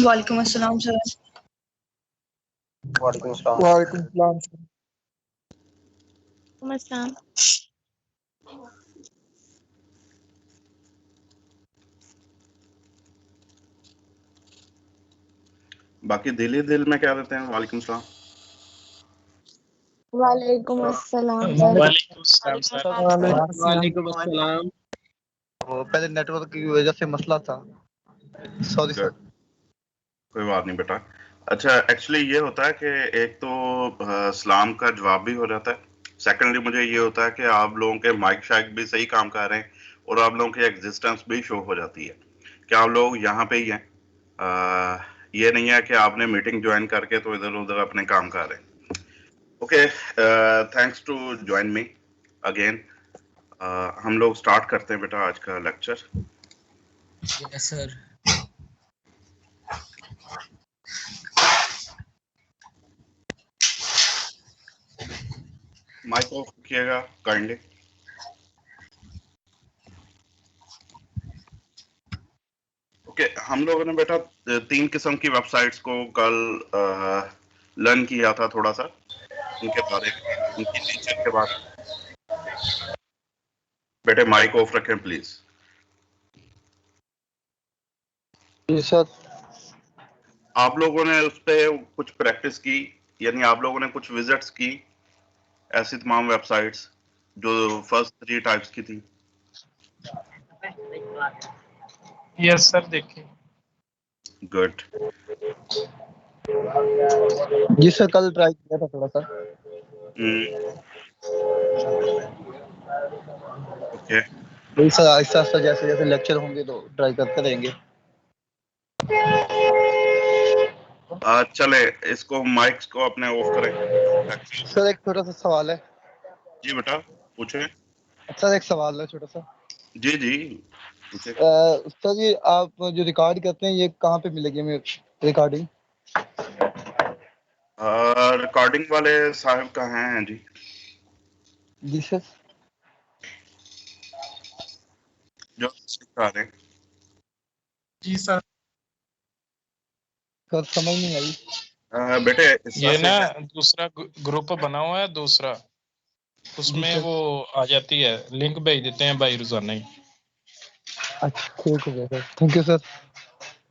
वालेकुम अस्सलाम सर। वालेकुम अस्सलाम। वालेकुम सलाम। अस्सलाम। बाकी दिल में क्या देते हैं? वालेकुम सलाम। वालेकुम अस्सलाम सर। वालेकुम अस्सलाम सर। वालेकुम अस्सलाम। वो पहले नेटवर्क की वजह से मसला था, सॉरी सर। कोई बात नहीं बेटा। अच्छा, एक्चुअली ये होता है कि एक तो सलाम का जवाब भी हो जाता है, सेकेंडली मुझे ये होता है कि आप लोगों के माइक शाइक भी सही काम कर रहे हैं और आप लोगों की एग्जिस्टेंस भी शो हो जाती है कि आप लोग यहाँ पे ही हैं। ये नहीं है कि आपने मीटिंग ज्वाइन करके तो इधर उधर अपने काम कर रहे हैं। Okay, thanks to join me again. हम लोग स्टार्ट करते हैं बेटा आज का lecture. Yes sir. Mike off रखिएगा काइंडली। ओके, हम लोगों ने बेटा 3 किस्म की वेबसाइट्स को कल लर्न किया था, थोड़ा सा उनके बारे में, उनकी नेचर के बारे में। बेटे माइक ऑफ रखें प्लीज। जी सर। आप लोगों ने उस पे कुछ प्रैक्टिस की, यानी आप लोगों ने कुछ विजिट्स की ऐसी तमाम वेबसाइट्स जो फर्स्ट 3 टाइप्स की थी? यस सर, देखिए। गुड। जी सर, कल ट्राई किया था थोड़ा सा। ओके वही सर, आहिस्ता आहिस्ता जैसे जैसे लेक्चर होंगे तो ट्राई करते रहेंगे। चले इसको माइक्स को अपने ऑफ करें। सर एक छोटा सा सवाल है। जी बेटा पूछें। सर एक सवाल है छोटा सा। जी जी पूछे। सर ये आप जो रिकॉर्ड करते हैं ये कहाँ पे मिलेगी हमें रिकॉर्डिंग? रिकॉर्डिंग वाले साहब कहाँ हैं जी? जी सर। जो सिखा रहे हैं। जी सर। सर समझ नहीं आई। बेटे ये ना दूसरा ग्रुप बना हुआ है दूसरा, उसमें वो आ जाती है, लिंक भेज देते हैं भाई रोजाना ही। अच्छा ठीक है sir, thank you sir.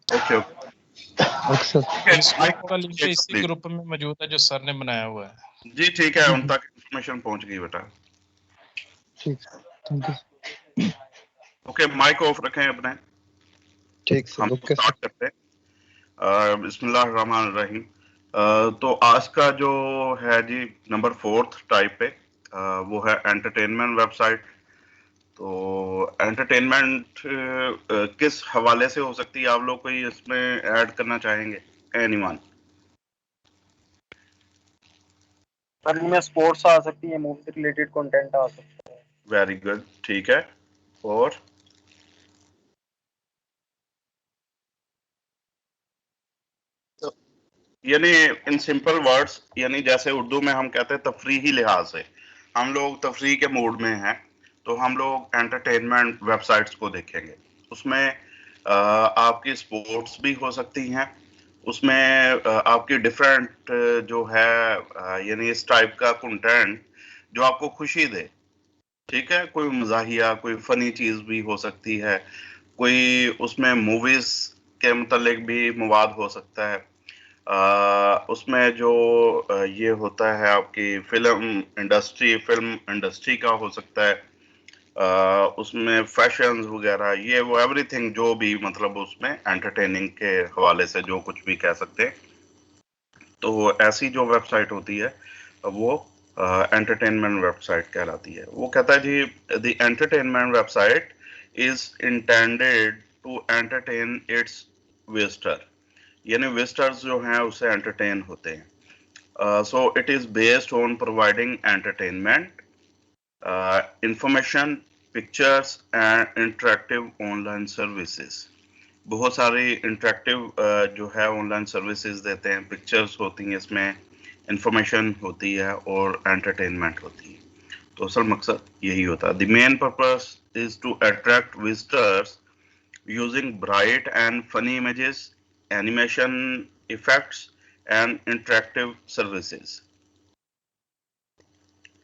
Okay okay sir. इस ग्रुप का लिंक इसी ग्रुप में मौजूद है जो सर ने बनाया हुआ है। जी ठीक है, उन तक इंफॉर्मेशन पहुंच गई बेटा। ठीक, thank you. Okay, mike off रखें अपने। ठीक सर। हम ओके स्टार्ट करते हैं। बिस्मिल्लाहिर्रहमानिर्रहीम। तो आज का जो है जी नंबर 4th टाइप पे, वो है एंटरटेनमेंट वेबसाइट। तो एंटरटेनमेंट किस हवाले से हो सकती है, आप लोग कोई इसमें ऐड करना चाहेंगे? एनीवन? सर इनमें स्पोर्ट्स आ सकती है, मूवी से रिलेटेड कंटेंट आ सकता है। वेरी गुड, ठीक है। और यानी इन सिंपल वर्ड्स, यानी जैसे उर्दू में हम कहते हैं तफरीही लिहाज से, हम लोग तफरीह के मूड में हैं तो हम लोग एंटरटेनमेंट वेबसाइट्स को देखेंगे। उसमें आपकी स्पोर्ट्स भी हो सकती हैं, उसमें आपकी डिफरेंट जो है यानी इस टाइप का कंटेंट जो आपको खुशी दे। ठीक है, कोई मजाहिया कोई फनी चीज भी हो सकती है, कोई उसमें मूवीज के मुतालिक भी मवाद हो सकता है। उसमें जो ये होता है आपकी फिल्म इंडस्ट्री का हो सकता है, उसमें फैशंस वगैरह, ये वो एवरीथिंग जो भी मतलब उसमें एंटरटेनिंग के हवाले से जो कुछ भी कह सकते हैं। तो ऐसी जो वेबसाइट होती है वो एंटरटेनमेंट वेबसाइट कहलाती है। वो कहता है जी the entertainment website is intended to entertain its visitor, यानी विजिटर्स जो हैं उससे एंटरटेन होते हैं। So it is based on providing entertainment, information, pictures and interactive online services. बहुत सारी इंटरेक्टिव जो है ऑनलाइन सर्विसेज देते हैं, पिक्चर्स होती हैं इसमें, इंफॉर्मेशन होती है और एंटरटेनमेंट होती है। तो असल मकसद यही होता है। The main purpose is to attract visitors using bright and funny images, animation effects and interactive services.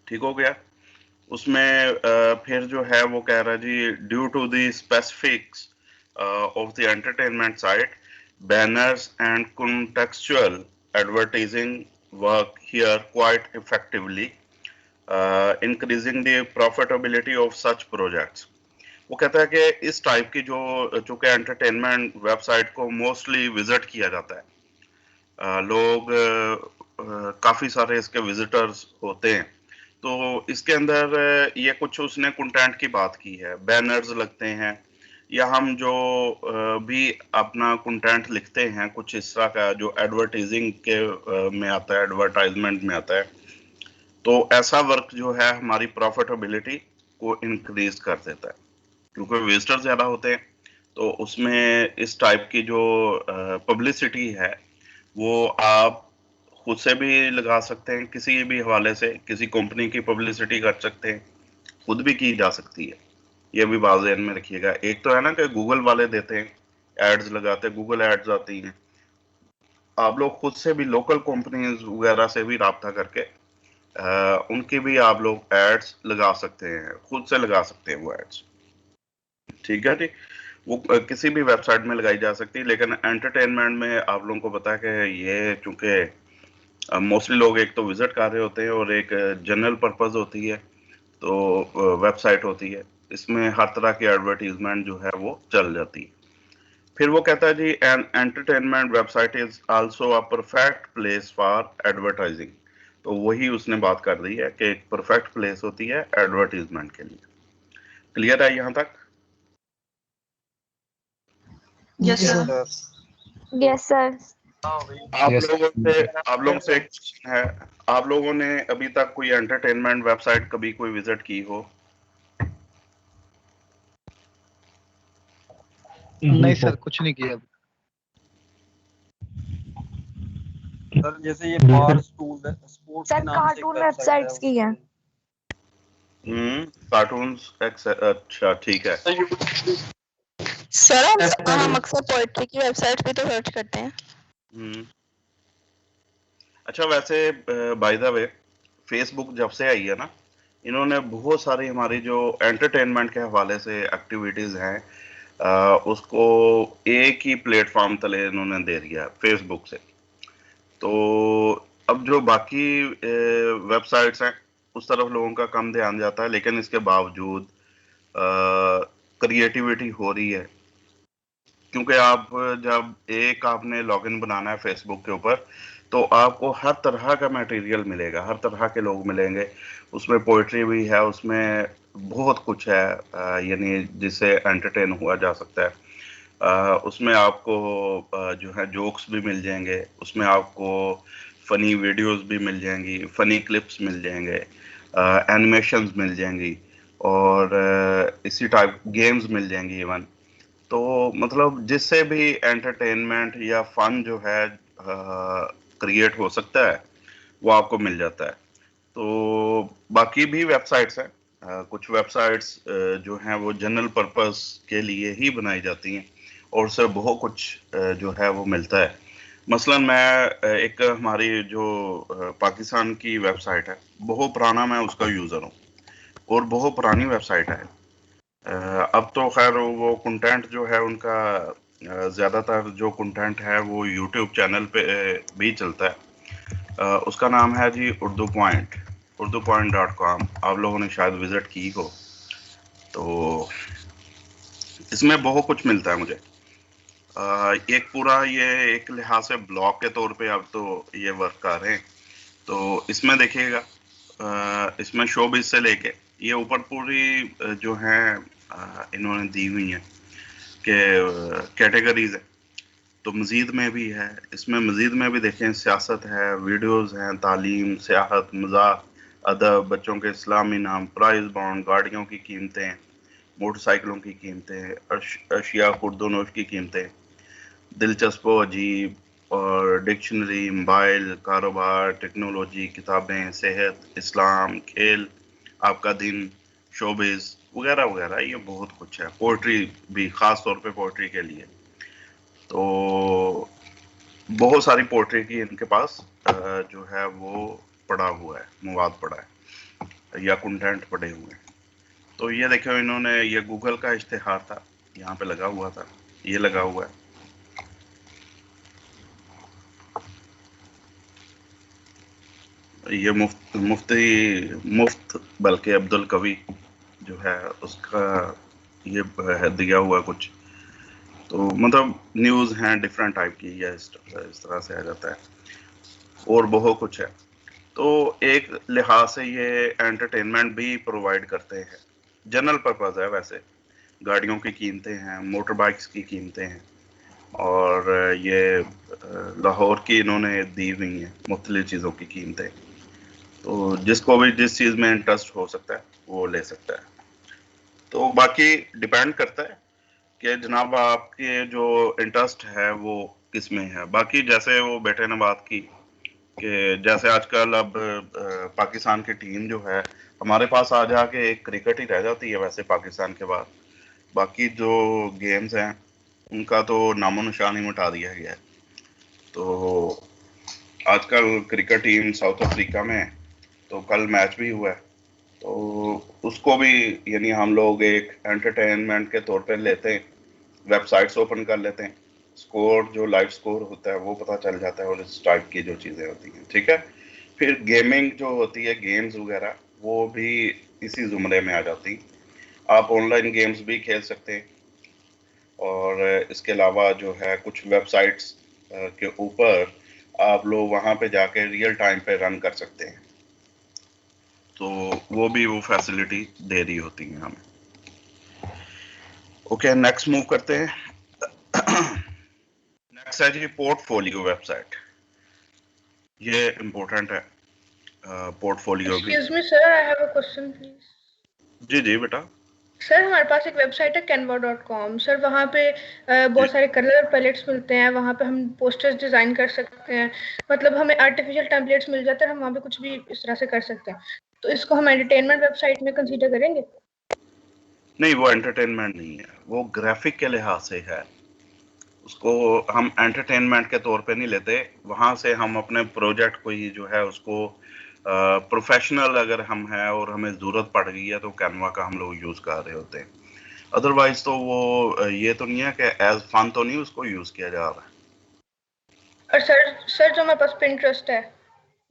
ठीक हो गया। उसमें फिर जो है वो कह रहा है जी, due to the specifics of the entertainment site, banners and contextual advertising work here quite effectively, increasing the profitability of such projects। वो कहता है कि इस टाइप की जो चूंकि एंटरटेनमेंट वेबसाइट को मोस्टली विजिट किया जाता है, लोग काफी सारे इसके विजिटर्स होते हैं, तो इसके अंदर ये कुछ उसने कंटेंट की बात की है, बैनर्स लगते हैं या हम जो भी अपना कंटेंट लिखते हैं कुछ इस तरह का जो एडवर्टाइजिंग के में आता है, एडवर्टाइजमेंट में आता है, तो ऐसा वर्क जो है हमारी प्रॉफिटेबिलिटी को इंक्रीज कर देता है, क्योंकि विजिटर ज्यादा होते हैं। तो उसमें इस टाइप की जो पब्लिसिटी है वो आप खुद से भी लगा सकते हैं, किसी भी हवाले से किसी कंपनी की पब्लिसिटी कर सकते हैं, खुद भी की जा सकती है। ये भी बात ध्यान में रखिएगा। एक तो है ना कि गूगल वाले देते हैं, एड्स लगाते हैं, गूगल एड्स आती हैं। आप लोग खुद से भी लोकल कंपनीज वगैरह से भी राब्ता करके उनकी भी आप लोग एड्स लगा सकते हैं, खुद से लगा सकते हैं वो एड्स। ठीक है जी। वो किसी भी वेबसाइट में लगाई जा सकती है, लेकिन एंटरटेनमेंट में आप लोगों को पता है कि ये चूंकि मोस्टली लोग एक तो विजिट कर रहे होते हैं और एक जनरल पर्पस होती है, तो वेबसाइट होती है, इसमें हर तरह की एडवर्टीजमेंट जो है वो चल जाती है। फिर वो कहता है जी, an entertainment website is also a perfect place for advertising. तो वही उसने बात कर दी है कि एक परफेक्ट प्लेस होती है एडवर्टीजमेंट के लिए। क्लियर है यहाँ तक? Yes sir. Yes sir. आप लोगों से एक क्वेश्चन है, आप लोगों ने अभी तक कोई एंटरटेनमेंट वेबसाइट कभी कोई विजिट की हो? नहीं सर, कुछ नहीं किया। सर जैसे ये बार स्पोर्ट्स सर कार्टून वेबसाइट्स की है। कार्टून्स, अच्छा ठीक है। सर हम अक्सर पोएट्री की वेबसाइट पे तो सर्च करते हैं। अच्छा, वैसे बाय द वे फेसबुक जब से आई है ना, इन्होंने बहुत सारी हमारी जो एंटरटेनमेंट के हवाले से एक्टिविटीज हैं उसको एक ही प्लेटफॉर्म तले इन्होंने दे दिया फेसबुक से। तो अब जो बाकी वेबसाइट्स हैं उस तरफ लोगों का कम ध्यान जाता है, लेकिन इसके बावजूद क्रिएटिविटी हो रही है, क्योंकि आप जब एक आपने लॉगिन बनाना है फेसबुक के ऊपर, तो आपको हर तरह का मटेरियल मिलेगा, हर तरह के लोग मिलेंगे। उसमें पोइट्री भी है, उसमें बहुत कुछ है, यानी जिससे एंटरटेन हुआ जा सकता है। उसमें आपको जो है जोक्स भी मिल जाएंगे, उसमें आपको फनी वीडियोस भी मिल जाएंगी, फनी क्लिप्स मिल जाएंगे, एनिमेशंस मिल जाएंगी, और इसी टाइप गेम्स मिल जाएंगी इवन। तो मतलब जिससे भी एंटरटेनमेंट या फन जो है क्रिएट हो सकता है वो आपको मिल जाता है। तो बाकी भी वेबसाइट्स हैं, कुछ वेबसाइट्स जो हैं वो जनरल पर्पस के लिए ही बनाई जाती हैं और उससे बहुत कुछ जो है वो मिलता है। मसलन मैं एक हमारी जो पाकिस्तान की वेबसाइट है, बहुत पुराना मैं उसका यूज़र हूँ और बहुत पुरानी वेबसाइट है। अब तो खैर वो कंटेंट जो है उनका ज़्यादातर जो कंटेंट है वो यूट्यूब चैनल पे भी चलता है। उसका नाम है जी उर्दू पॉइंट, urdupoint.com। आप लोगों ने शायद विजिट की हो। तो इसमें बहुत कुछ मिलता है मुझे। एक पूरा ये एक लिहाज से ब्लॉग के तौर पे अब तो ये वर्क कर रहे हैं। तो इसमें देखिएगा, इसमें शोबिज से लेके ये ऊपर पूरी जो है इन्होंने दी हुई है कि कैटेगरीज है। तो मज़ीद में भी है, इसमें मज़ीद में भी देखें सियासत है, वीडियोस हैं, तालीम, सियाहत, मज़ाक, अदब, बच्चों के इस्लामी नाम, प्राइस बॉन्ड, गाड़ियों की कीमतें, मोटरसाइकिलों की कीमतें, अशिया खुर्दोनोश की कीमतें, दिलचस्प व अजीब, और डिक्शनरी, मोबाइल, कारोबार, टेक्नोलॉजी, किताबें, सेहत, इस्लाम, खेल, आपका दिन, शोबिज़ वगैरह वगैरह। ये बहुत कुछ है। पोइट्री भी, ख़ास तौर पे पोइट्री के लिए। तो बहुत सारी पोर्ट्री की इनके पास जो है वो पड़ा हुआ है, मवाद पड़ा है या कंटेंट पड़े हुए हैं। तो ये देखो, इन्होंने ये गूगल का इश्तिहार था, यहाँ पे लगा हुआ था, ये लगा हुआ है। ये मुफ्त बल्कि अब्दुल कवी जो है उसका ये है दिया हुआ कुछ। तो मतलब न्यूज़ हैं डिफरेंट टाइप की, या इस तरह से आ जाता है, और बहुत कुछ है। तो एक लिहाज से ये एंटरटेनमेंट भी प्रोवाइड करते हैं, जनरल पर्पस है। वैसे गाड़ियों की कीमतें हैं, मोटर बाइक्स की कीमतें हैं, और ये लाहौर की इन्होंने दी हुई हैं मुख्तलिफ चीज़ों की कीमतें। तो जिसको भी जिस चीज़ में इंटरेस्ट हो सकता है वो ले सकता है। तो बाकी डिपेंड करता है कि जनाब आपके जो इंटरेस्ट है वो किस में है। बाकी जैसे वो बेटे ने बात की कि जैसे आजकल अब पाकिस्तान की टीम जो है हमारे पास आ जाके एक क्रिकेट ही रह जाती है वैसे पाकिस्तान के बाद। बाकी जो गेम्स हैं उनका तो नामो निशान ही मिटा दिया गया है। तो आजकल क्रिकेट टीम साउथ अफ्रीका में है, तो कल मैच भी हुआ है। तो उसको भी यानी हम लोग एक एंटरटेनमेंट के तौर पर लेते हैं, वेबसाइट्स ओपन कर लेते हैं, स्कोर जो लाइव स्कोर होता है वो पता चल जाता है, और इस टाइप की जो चीज़ें होती हैं, ठीक है। फिर गेमिंग जो होती है, गेम्स वगैरह, वो भी इसी जुमरे में आ जाती। आप ऑनलाइन गेम्स भी खेल सकते हैं, और इसके अलावा जो है कुछ वेबसाइट्स के ऊपर आप लोग वहाँ पे जाके रियल टाइम पे रन कर सकते हैं। तो वो भी वो फैसिलिटी दे रही होती है हमें। ओके, नेक्स्ट मूव करते हैं। नेक्स्ट है जी पोर्टफोलियो वेबसाइट। ये इम्पोर्टेंट है, पोर्टफोलियो भी। Excuse me sir, I have a question please. जी जी बेटा। सर हमारे पास एक वेबसाइट है canva.com। सर वहाँ पे बहुत सारे कलर पैलेट्स मिलते हैं, वहाँ पे हम पोस्टर्स डिजाइन कर सकते हैं, मतलब हमें आर्टिफिशियल टेम्पलेट्स मिल जाते हैं, हम वहाँ पे कुछ भी इस तरह से कर सकते हैं। तो इसको हम एंटरटेनमेंट वेबसाइट में कंसीडर करेंगे? नहीं, वो एंटरटेनमेंट नहीं है, वो ग्राफिक के लिहाज से है। उसको हम एंटरटेनमेंट के तौर पे नहीं लेते। वहाँ से हम अपने प्रोजेक्ट को ही जो है उसको प्रोफेशनल अगर हम हैं और हमें ज़रूरत पड़ गई है तो कैनवा का हम लोग यूज़ कर रहे होते हैं। अदरवाइज तो वो ये तो नहीं है कि एज फन तो नहीं उसको यूज़ किया जा रहा है। और सर जो हमारे पास पिंटरेस्ट है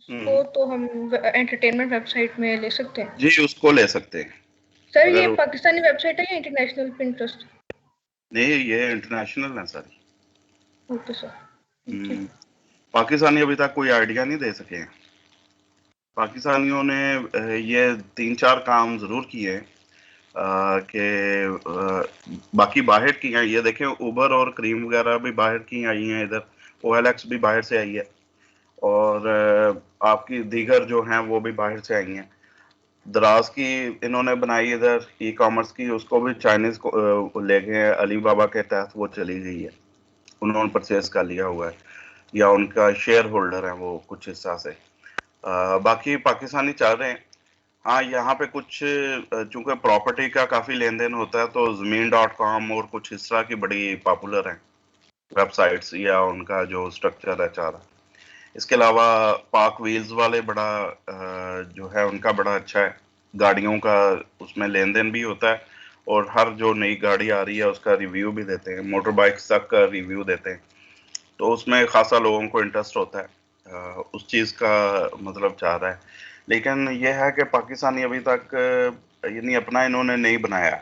उसको तो हम एंटरटेनमेंट वेबसाइट में ले सकते हैं? जी, उसको ले सकते हैं। सर ये पाकिस्तानी वेबसाइट है या इंटरनेशनल पिंटरेस्ट? नहीं, ये इंटरनेशनल है सर। Okay sir. पाकिस्तानी अभी तक कोई आइडिया नहीं दे सके हैं। पाकिस्तानियों ने ये 3-4 काम ज़रूर किए कि बाकी बाहर की हैं। ये देखें, उबर और क्रीम वगैरह भी बाहर की आई हैं, इधर OLX भी बाहर से आई है, और आपकी दीगर जो हैं वो भी बाहर से आई हैं। दराज की इन्होंने बनाई इधर ई कॉमर्स की, उसको भी चाइनीज़ को ले गए, अली बाबा के तहत वो चली गई है, उन्होंने परचेज कर लिया हुआ है, या उनका शेयर होल्डर है वो कुछ हिस्सा से। बाकी पाकिस्तानी चाह रहे हैं। हाँ, यहाँ पे कुछ चूंकि प्रॉपर्टी का काफ़ी लेन देन होता है, तो ज़मीन.com और कुछ इस तरह की बड़ी पॉपुलर हैं वेबसाइट्स, या उनका जो स्ट्रक्चर है चारा। इसके अलावा पाक व्हील्स वाले बड़ा जो है उनका बड़ा अच्छा है, गाड़ियों का उसमें लेन देन भी होता है, और हर जो नई गाड़ी आ रही है उसका रिव्यू भी देते हैं, मोटर बाइक्स तक का रिव्यू देते हैं। तो उसमें खासा लोगों को इंटरेस्ट होता है, उस चीज़ का मतलब चाह रहा है। लेकिन यह है कि पाकिस्तानी अभी तक यानी अपना इन्होंने नहीं बनाया।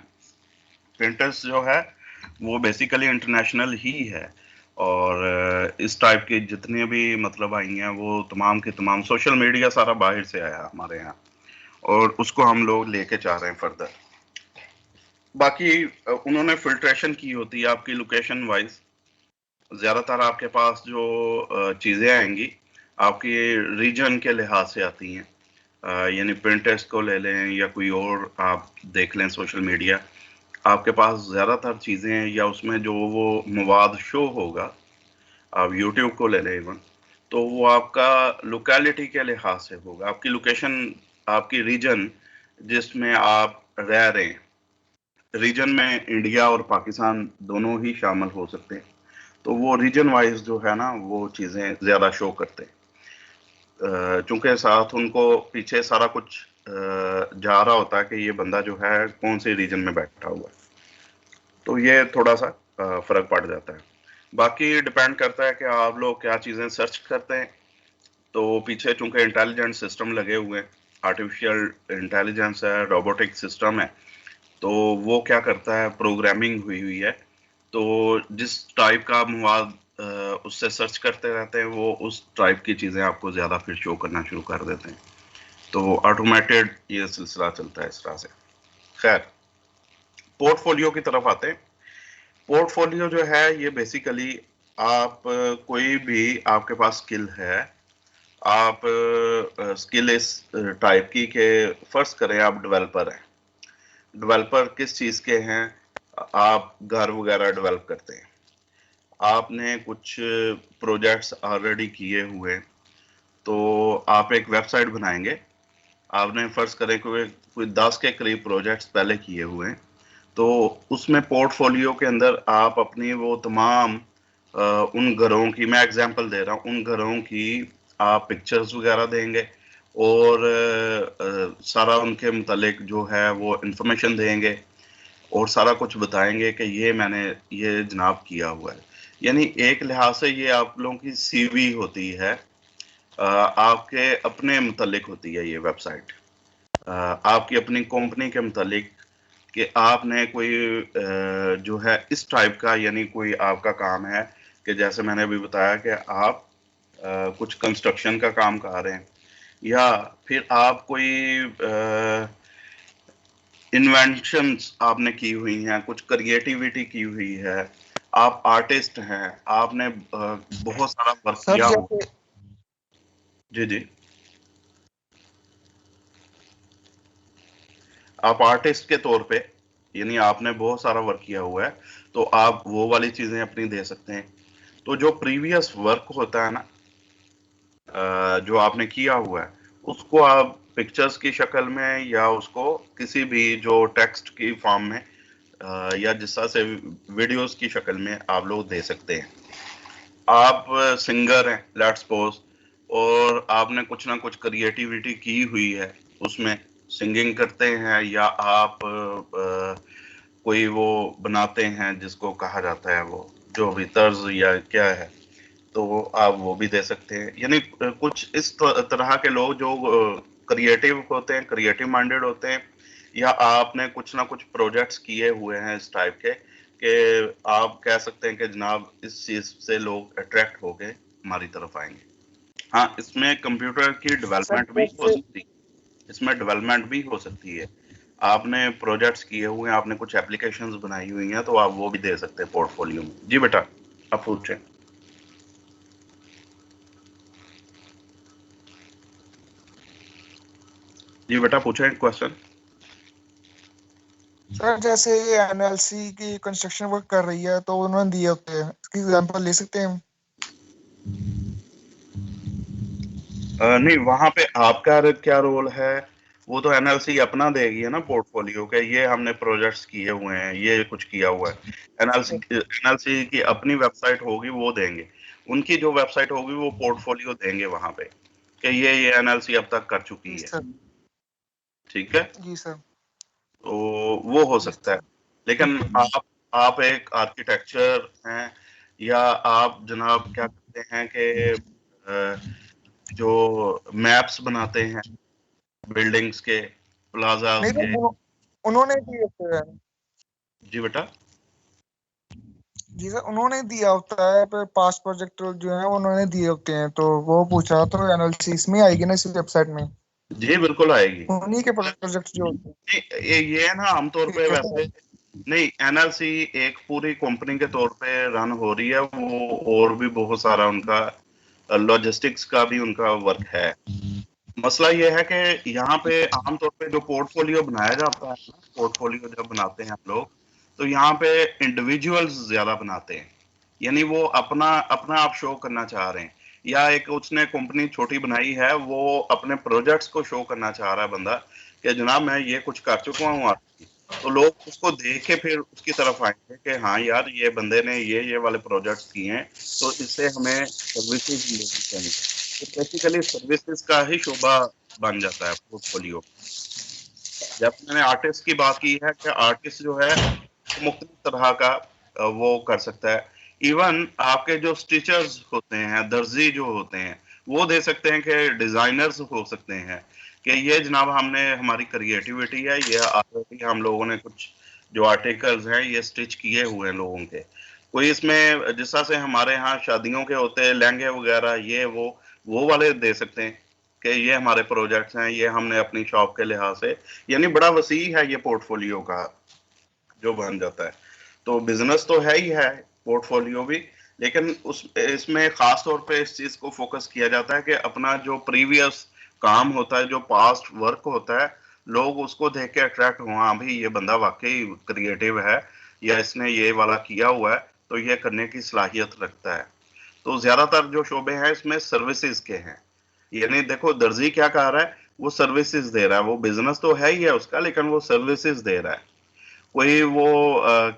पिंटरेस्ट जो है वो बेसिकली इंटरनेशनल ही है, और इस टाइप के जितने भी मतलब आई हैं वो तमाम के तमाम सोशल मीडिया सारा बाहर से आया हमारे यहाँ, और उसको हम लोग लेके चाह रहे हैं फर्दर। बाकी उन्होंने फिल्ट्रेशन की होती है आपकी लोकेशन वाइज। ज़्यादातर आपके पास जो चीज़ें आएंगी आपकी रीजन के लिहाज से आती हैं, यानी पिंटरेस्ट को ले लें या कोई और आप देख लें सोशल मीडिया, आपके पास ज़्यादातर चीज़ें या उसमें जो वो मवाद शो होगा, आप यूट्यूब को ले लें इवन, तो वो आपका लोकेलिटी के लिहाज से होगा, आपकी लोकेशन, आपकी रीजन जिसमें आप रह रहे हैं। रीजन में इंडिया और पाकिस्तान दोनों ही शामिल हो सकते हैं। तो वो रीजन वाइज जो है ना वो चीजें ज्यादा शो करते हैं, चूंकि साथ उनको पीछे सारा कुछ जा रहा होता है कि ये बंदा जो है कौन से रीजन में बैठा हुआ है, तो ये थोड़ा सा फर्क पड़ जाता है। बाकी डिपेंड करता है कि आप लोग क्या चीजें सर्च करते हैं। तो पीछे चूंकि इंटेलिजेंट सिस्टम लगे हुए हैं, आर्टिफिशियल इंटेलिजेंस है, रोबोटिक सिस्टम है, तो वो क्या करता है, प्रोग्रामिंग हुई हुई है, तो जिस टाइप का मवाद उससे सर्च करते रहते हैं वो उस टाइप की चीजें आपको ज्यादा फिर शो करना शुरू कर देते हैं। तो ऑटोमेटेड ये सिलसिला चलता है इस तरह से। खैर, पोर्टफोलियो की तरफ आते हैं। पोर्टफोलियो जो है ये बेसिकली आप कोई भी आपके पास स्किल है, आप स्किल इस टाइप की कि फर्ज करें आप डेवलपर हैं, डेवलपर किस चीज के हैं, आप घर वगैरह डेवलप करते हैं, आपने कुछ प्रोजेक्ट्स ऑलरेडी किए हुए, तो आप एक वेबसाइट बनाएंगे, आपने फर्ज करें कोई 10 के करीब प्रोजेक्ट्स पहले किए हुए हैं, तो उसमें पोर्टफोलियो के अंदर आप अपनी वो तमाम उन घरों की, मैं एग्जांपल दे रहा हूँ, उन घरों की आप पिक्चर्स वगैरह देंगे और सारा उनके मुतालिक जो है वो इंफॉर्मेशन देंगे और सारा कुछ बताएंगे कि ये मैंने ये जनाब किया हुआ है। यानी एक लिहाज से ये आप लोगों की सीवी होती है, आपके अपने मुतालिक होती है ये वेबसाइट, आपकी अपनी कंपनी के मुतालिक कि आपने कोई जो है इस टाइप का, यानी कोई आपका काम है कि जैसे मैंने अभी बताया कि आप कुछ कंस्ट्रक्शन का काम कर रहे हैं, या फिर आप कोई इन्वेंशंस आपने की हुई हैं, कुछ क्रिएटिविटी की हुई है, आप आर्टिस्ट हैं, आपने बहुत सारा वर्क किया हुआ। जी जी, आप आर्टिस्ट के तौर पे, यानी आपने बहुत सारा वर्क किया हुआ है, तो आप वो वाली चीजें अपनी दे सकते हैं। तो जो प्रीवियस वर्क होता है ना, जो आपने किया हुआ है, उसको आप पिक्चर्स की शक्ल में या उसको किसी भी जो टेक्स्ट की फॉर्म में या जिस तरह से वीडियोस की शक्ल में आप लोग दे सकते हैं। आप सिंगर हैं लेट्स सपोज, और आपने कुछ ना कुछ क्रिएटिविटी की हुई है, उसमें सिंगिंग करते हैं, या आप कोई वो बनाते हैं जिसको कहा जाता है वो जो भी तर्ज या क्या है, तो आप वो भी दे सकते हैं। यानी कुछ इस तरह के लोग जो क्रिएटिव होते हैं, क्रिएटिव माइंडेड होते हैं, या आपने कुछ ना कुछ प्रोजेक्ट्स किए हुए हैं इस टाइप के कि आप कह सकते हैं कि जनाब इस चीज से लोग अट्रैक्ट होके हमारी तरफ आएंगे। हाँ, इसमें कंप्यूटर की डेवलपमेंट भी हो सकती है, इसमें डेवलपमेंट भी हो सकती है। आपने प्रोजेक्ट्स किए हुए हैं, आपने कुछ एप्लीकेशंस बनाई हुई हैं, तो आप वो भी दे सकते हैं पोर्टफोलियो में। जी बेटा, आप पूछें। जी बेटा, पूछें क्वेश्चन। सर जैसे ये एनएलसी की कंस्ट्रक्शन वर्क कर रही है, तो उन्होंने दिए होते हैं, इसकी एग्जांपल ले सकते हैं? नहीं, वहां पे आपका क्या रोल है वो तो एनएलसी अपना देगी है ना पोर्टफोलियो के, ये हमने प्रोजेक्ट्स किए हुए हैं, ये कुछ किया हुआ है। एनएलसी की अपनी वेबसाइट होगी, वो देंगे, उनकी जो वेबसाइट होगी वो पोर्टफोलियो देंगे वहां पे कि ये एनएलसी अब तक कर चुकी है। ठीक है जी सर। तो वो हो सकता है, लेकिन आप एक आर्किटेक्चर हैं, या आप जनाब क्या करते हैं कि जो मैप्स बनाते हैं बिल्डिंग्स के, प्लाजास के। उन्होंने दिए होते हैं। जी बेटा। जी सर, उन्होंने दिया होता है, पर पास्ट प्रोजेक्ट जो है उन्होंने दिए होते हैं, तो वो पूछा तो एनएलसी इसमें आएगी ना इस वेबसाइट में? जी बिल्कुल आएगी, उन्हीं के प्रोजेक्ट जो होते हैं। ये है ना आमतौर पे वैसे नहीं, एनएलसी एक पूरी कंपनी के तौर पे रन हो रही है वो, और भी बहुत सारा उनका लॉजिस्टिक्स का भी उनका वर्क है। मसला ये है कि यहाँ पे आमतौर पे जो पोर्टफोलियो बनाया जाता है, पोर्टफोलियो जब बनाते हैं लोग, तो यहाँ पे इंडिविजुअल्स ज्यादा बनाते हैं, यानी वो अपना आप शो करना चाह रहे हैं, या एक उसने कंपनी छोटी बनाई है, वो अपने प्रोजेक्ट्स को शो करना चाह रहा है बंदा कि जनाब मैं ये कुछ कर चुका हूँ तो लोग उसको देख के फिर उसकी तरफ आएंगे कि हाँ यार ये बंदे ने ये वाले प्रोजेक्ट्स किए हैं, तो इससे हमें सर्विसेज लेनी चाहिए। तो बेसिकली सर्विसेज का ही शोभा बन जाता है पोर्टफोलियो। जब मैंने आर्टिस्ट की बात की है कि आर्टिस्ट जो है मुख्तलिफ तरह का वो कर सकता है। इवन आपके जो स्टिचर्स होते हैं, दर्जी जो होते हैं, वो दे सकते हैं कि डिजाइनर्स हो सकते हैं कि ये जनाब हमने हमारी क्रिएटिविटी है, ये ऑलरेडी हम लोगों ने कुछ जो आर्टिकल्स हैं ये स्टिच किए हुए हैं लोगों के। कोई इसमें जिस तरह से हमारे यहाँ शादियों के होते हैं लहंगे वगैरह, ये वो वाले दे सकते हैं कि ये हमारे प्रोजेक्ट्स हैं, ये हमने अपनी शॉप के लिहाज से, यानी बड़ा वसी है ये पोर्टफोलियो का जो बन जाता है। तो बिजनेस तो है ही है पोर्टफोलियो भी, लेकिन इसमें खास तौर पे इस चीज को फोकस किया जाता है कि अपना जो प्रीवियस काम होता है, जो पास्ट वर्क होता है, लोग उसको देख के अट्रैक्ट हो, हाँ भाई ये बंदा वाकई क्रिएटिव है या इसने ये वाला किया हुआ है, तो ये करने की सलाहियत रखता है। तो ज्यादातर जो शोबे हैं इसमें सर्विसेज के हैं। यानी देखो दर्जी क्या कह रहा है, वो सर्विसेज दे रहा है, वो बिजनेस तो है ही है उसका, लेकिन वो सर्विसेज दे रहा है। कोई वो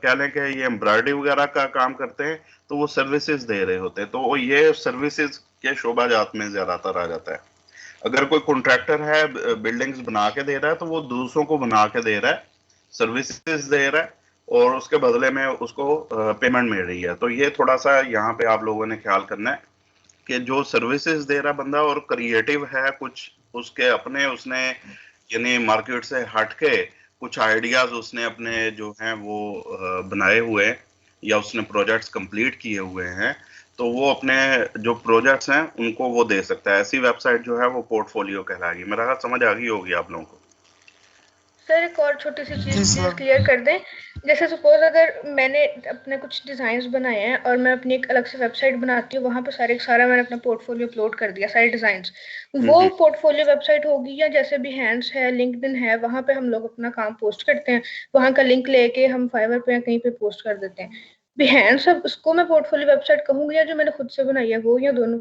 कह लें कि ये एम्ब्रॉयडरी वगैरह का काम करते हैं, तो वो सर्विसेज दे रहे होते हैं, तो ये सर्विसेज के शोबा जात में ज्यादातर आ जाता है। अगर कोई कॉन्ट्रैक्टर है बिल्डिंग्स बना के दे रहा है, तो वो दूसरों को बना के दे रहा है, सर्विसेज दे रहा है, और उसके बदले में उसको पेमेंट मिल रही है। तो ये थोड़ा सा यहाँ पे आप लोगों ने ख्याल करना है कि जो सर्विसेज दे रहा बंदा और क्रिएटिव है, कुछ उसके अपने उसने यानी मार्केट से हट के कुछ आइडियाज उसने अपने जो हैं वो बनाए हुए या उसने प्रोजेक्ट्स कंप्लीट किए हुए हैं, तो वो अपने जो प्रोजेक्ट्स हैं उनको वो दे सकता है। ऐसी वेबसाइट जो है वो पोर्टफोलियो कहलाएगी। मेरा ख्याल समझ आ गई होगी आप लोगों को। सर एक और छोटी सी चीज क्लियर कर दें, जैसे सपोज अगर मैंने अपने कुछ डिजाइन्स बनाए हैं और मैं अपनी एक अलग से वेबसाइट बनाती हूँ, वहां पे सारा मैंने अपना पोर्टफोलियो अपलोड कर दिया, सारे डिजाइन्स, वो पोर्टफोलियो वेबसाइट होगी, या जैसे Behance है, लिंक्डइन है, वहां पे हम लोग अपना काम पोस्ट करते हैं, वहां का लिंक लेके हम फाइवर पे या कहीं पे पोस्ट कर देते हैं। Behance अब उसको मैं पोर्टफोलियो वेबसाइट कहूंगी, या जो मैंने खुद से बनाई है वो, या दोनों?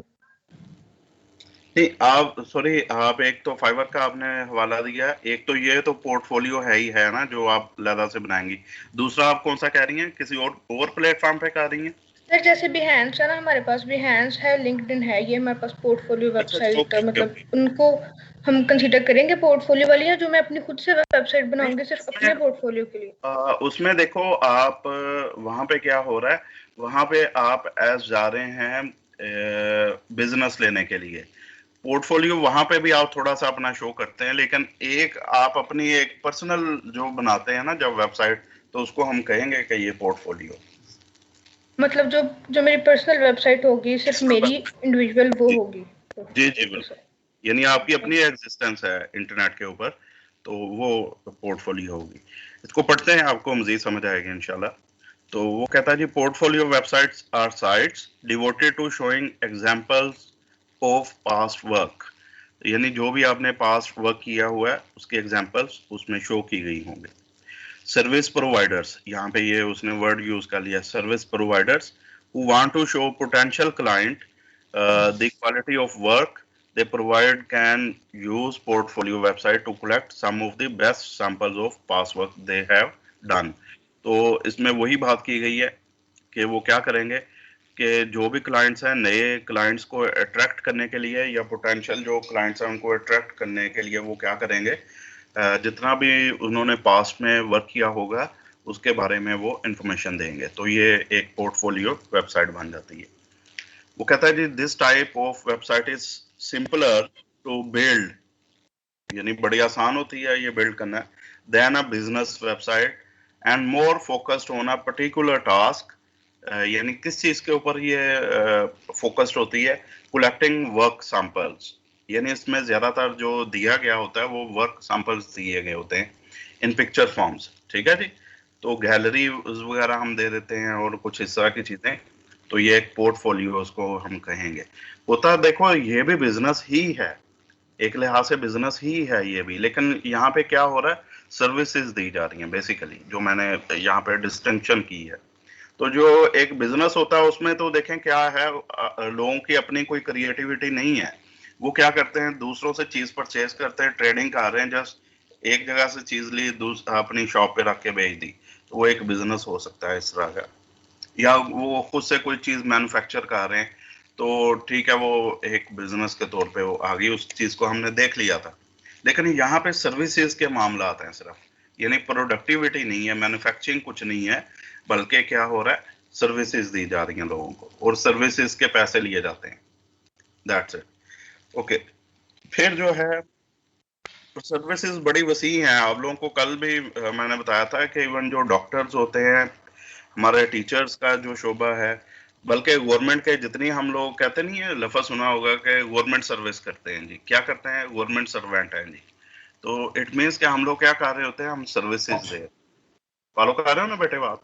नहीं, आप सॉरी, आप एक तो फाइवर का आपने हवाला दिया, एक तो ये तो पोर्टफोलियो है ही है ना जो आप लदा से बनाएंगी। दूसरा आप कौन सा कह रही हैं, किसी और प्लेटफॉर्म पे कह रही हैं? सर जैसे Behance है ना, हमारे पास Behance है, लिंक्डइन है, ये हमारे पास पोर्टफोलियो वेबसाइट, मतलब उनको हम कंसीडर करेंगे पोर्टफोलियो वाली, या जो मैं अपनी खुद से वेबसाइट बनाऊंगी सिर्फ अपने पोर्टफोलियो के लिए? उसमें देखो आप वहां पे क्या हो रहा है, वहां पे आप एज जा रहे हैं बिजनेस लेने के लिए। पोर्टफोलियो वहां पे भी आप थोड़ा सा अपना शो करते हैं, लेकिन एक आप अपनी एक पर्सनल जो बनाते हैं ना जब वेबसाइट, तो उसको हम कहेंगे कि ये पोर्टफोलियो। मतलब जो मेरी पर्सनल वेबसाइट होगी, सिर्फ मेरी इंडिविजुअल वो होगी? जी जी बिल्कुल, यानी आपकी अपनी एग्जिस्टेंस है इंटरनेट के ऊपर, तो वो पोर्टफोलियो होगी। इसको पढ़ते हैं, आपको मजीद समझ आएगी इंशाल्लाह। तो वो कहता है जी, portfolio websites are sites devoted to showing examples of past work, यानी जो भी आपने पास्ट वर्क किया हुआ है उसके एग्जांपल्स उसमें शो की गई होंगे। सर्विस प्रोवाइडर्स, यहाँ पे ये उसने वर्ड यूज कर लिया, service providers who want to show potential client the quality of work they provide can use portfolio website to collect some of the best samples of past work they have done। तो इसमें वही बात की गई है कि वो क्या करेंगे कि जो भी क्लाइंट्स हैं, नए क्लाइंट्स को अट्रैक्ट करने के लिए या पोटेंशियल जो क्लाइंट्स हैं उनको अट्रैक्ट करने के लिए वो क्या करेंगे, जितना भी उन्होंने पास्ट में वर्क किया होगा उसके बारे में वो इंफॉर्मेशन देंगे। तो ये एक पोर्टफोलियो वेबसाइट बन जाती है। वो कहता है जी, this type of website is simpler to build, यानी बड़ी आसान होती है ये बिल्ड करना, then a business website, and more focused on a particular task, यानी किस चीज के ऊपर ये फोकस्ड होती है, कलेक्टिंग वर्क सैंपल्स, यानी इसमें ज्यादातर जो दिया गया होता है वो वर्क सैंपल्स दिए गए होते हैं इन पिक्चर फॉर्म्स। ठीक है जी, तो गैलरी वगैरह हम दे देते हैं और कुछ इस तरह की चीजें, तो ये एक पोर्टफोलियो उसको हम कहेंगे। होता देखो ये भी बिजनेस ही है, एक लिहाज से बिजनेस ही है ये भी, लेकिन यहाँ पे क्या हो रहा है, सर्विसेज दी जा रही हैं बेसिकली, जो मैंने यहाँ पे डिस्टिंक्शन की है। तो जो एक बिजनेस होता है उसमें तो देखें क्या है, लोगों की अपनी कोई क्रिएटिविटी नहीं है, वो क्या करते हैं, दूसरों से चीज परचेज करते हैं, ट्रेडिंग कर रहे हैं, जस्ट एक जगह से चीज ली अपनी शॉप पे रख के बेच दी, तो वो एक बिजनेस हो सकता है इस तरह का। या वो खुद से कोई चीज मैन्युफैक्चर कर रहे हैं, तो ठीक है, वो एक बिजनेस के तौर पे वो आ गई, उस चीज को हमने देख लिया था। लेकिन यहाँ पे सर्विसेज के मामला आते हैं सिर्फ, यानी प्रोडक्टिविटी नहीं है, मैन्युफैक्चरिंग कुछ नहीं है, बल्कि क्या हो रहा है, सर्विसेज दी जा रही हैं लोगों को और सर्विसेज के पैसे लिए जाते हैं। That's it. ओके, फिर जो है सर्विसेज बड़ी वसी हैं। आप लोगों को कल भी मैंने बताया था कि इवन जो डॉक्टर्स होते हैं, हमारे टीचर्स का जो शोबा है, बल्कि गवर्नमेंट के जितनी हम लोग कहते नहीं है, लफ्ज़ सुना होगा कि गवर्नमेंट सर्विस करते हैं जी, क्या करते हैं, गवर्नमेंट सर्वेंट हैं जी। तो इट मीन्स कि हम लोग क्या कर रहे होते हैं, हम सर्विसेज दे, फॉलो कर रहे हो ना बेटे बात।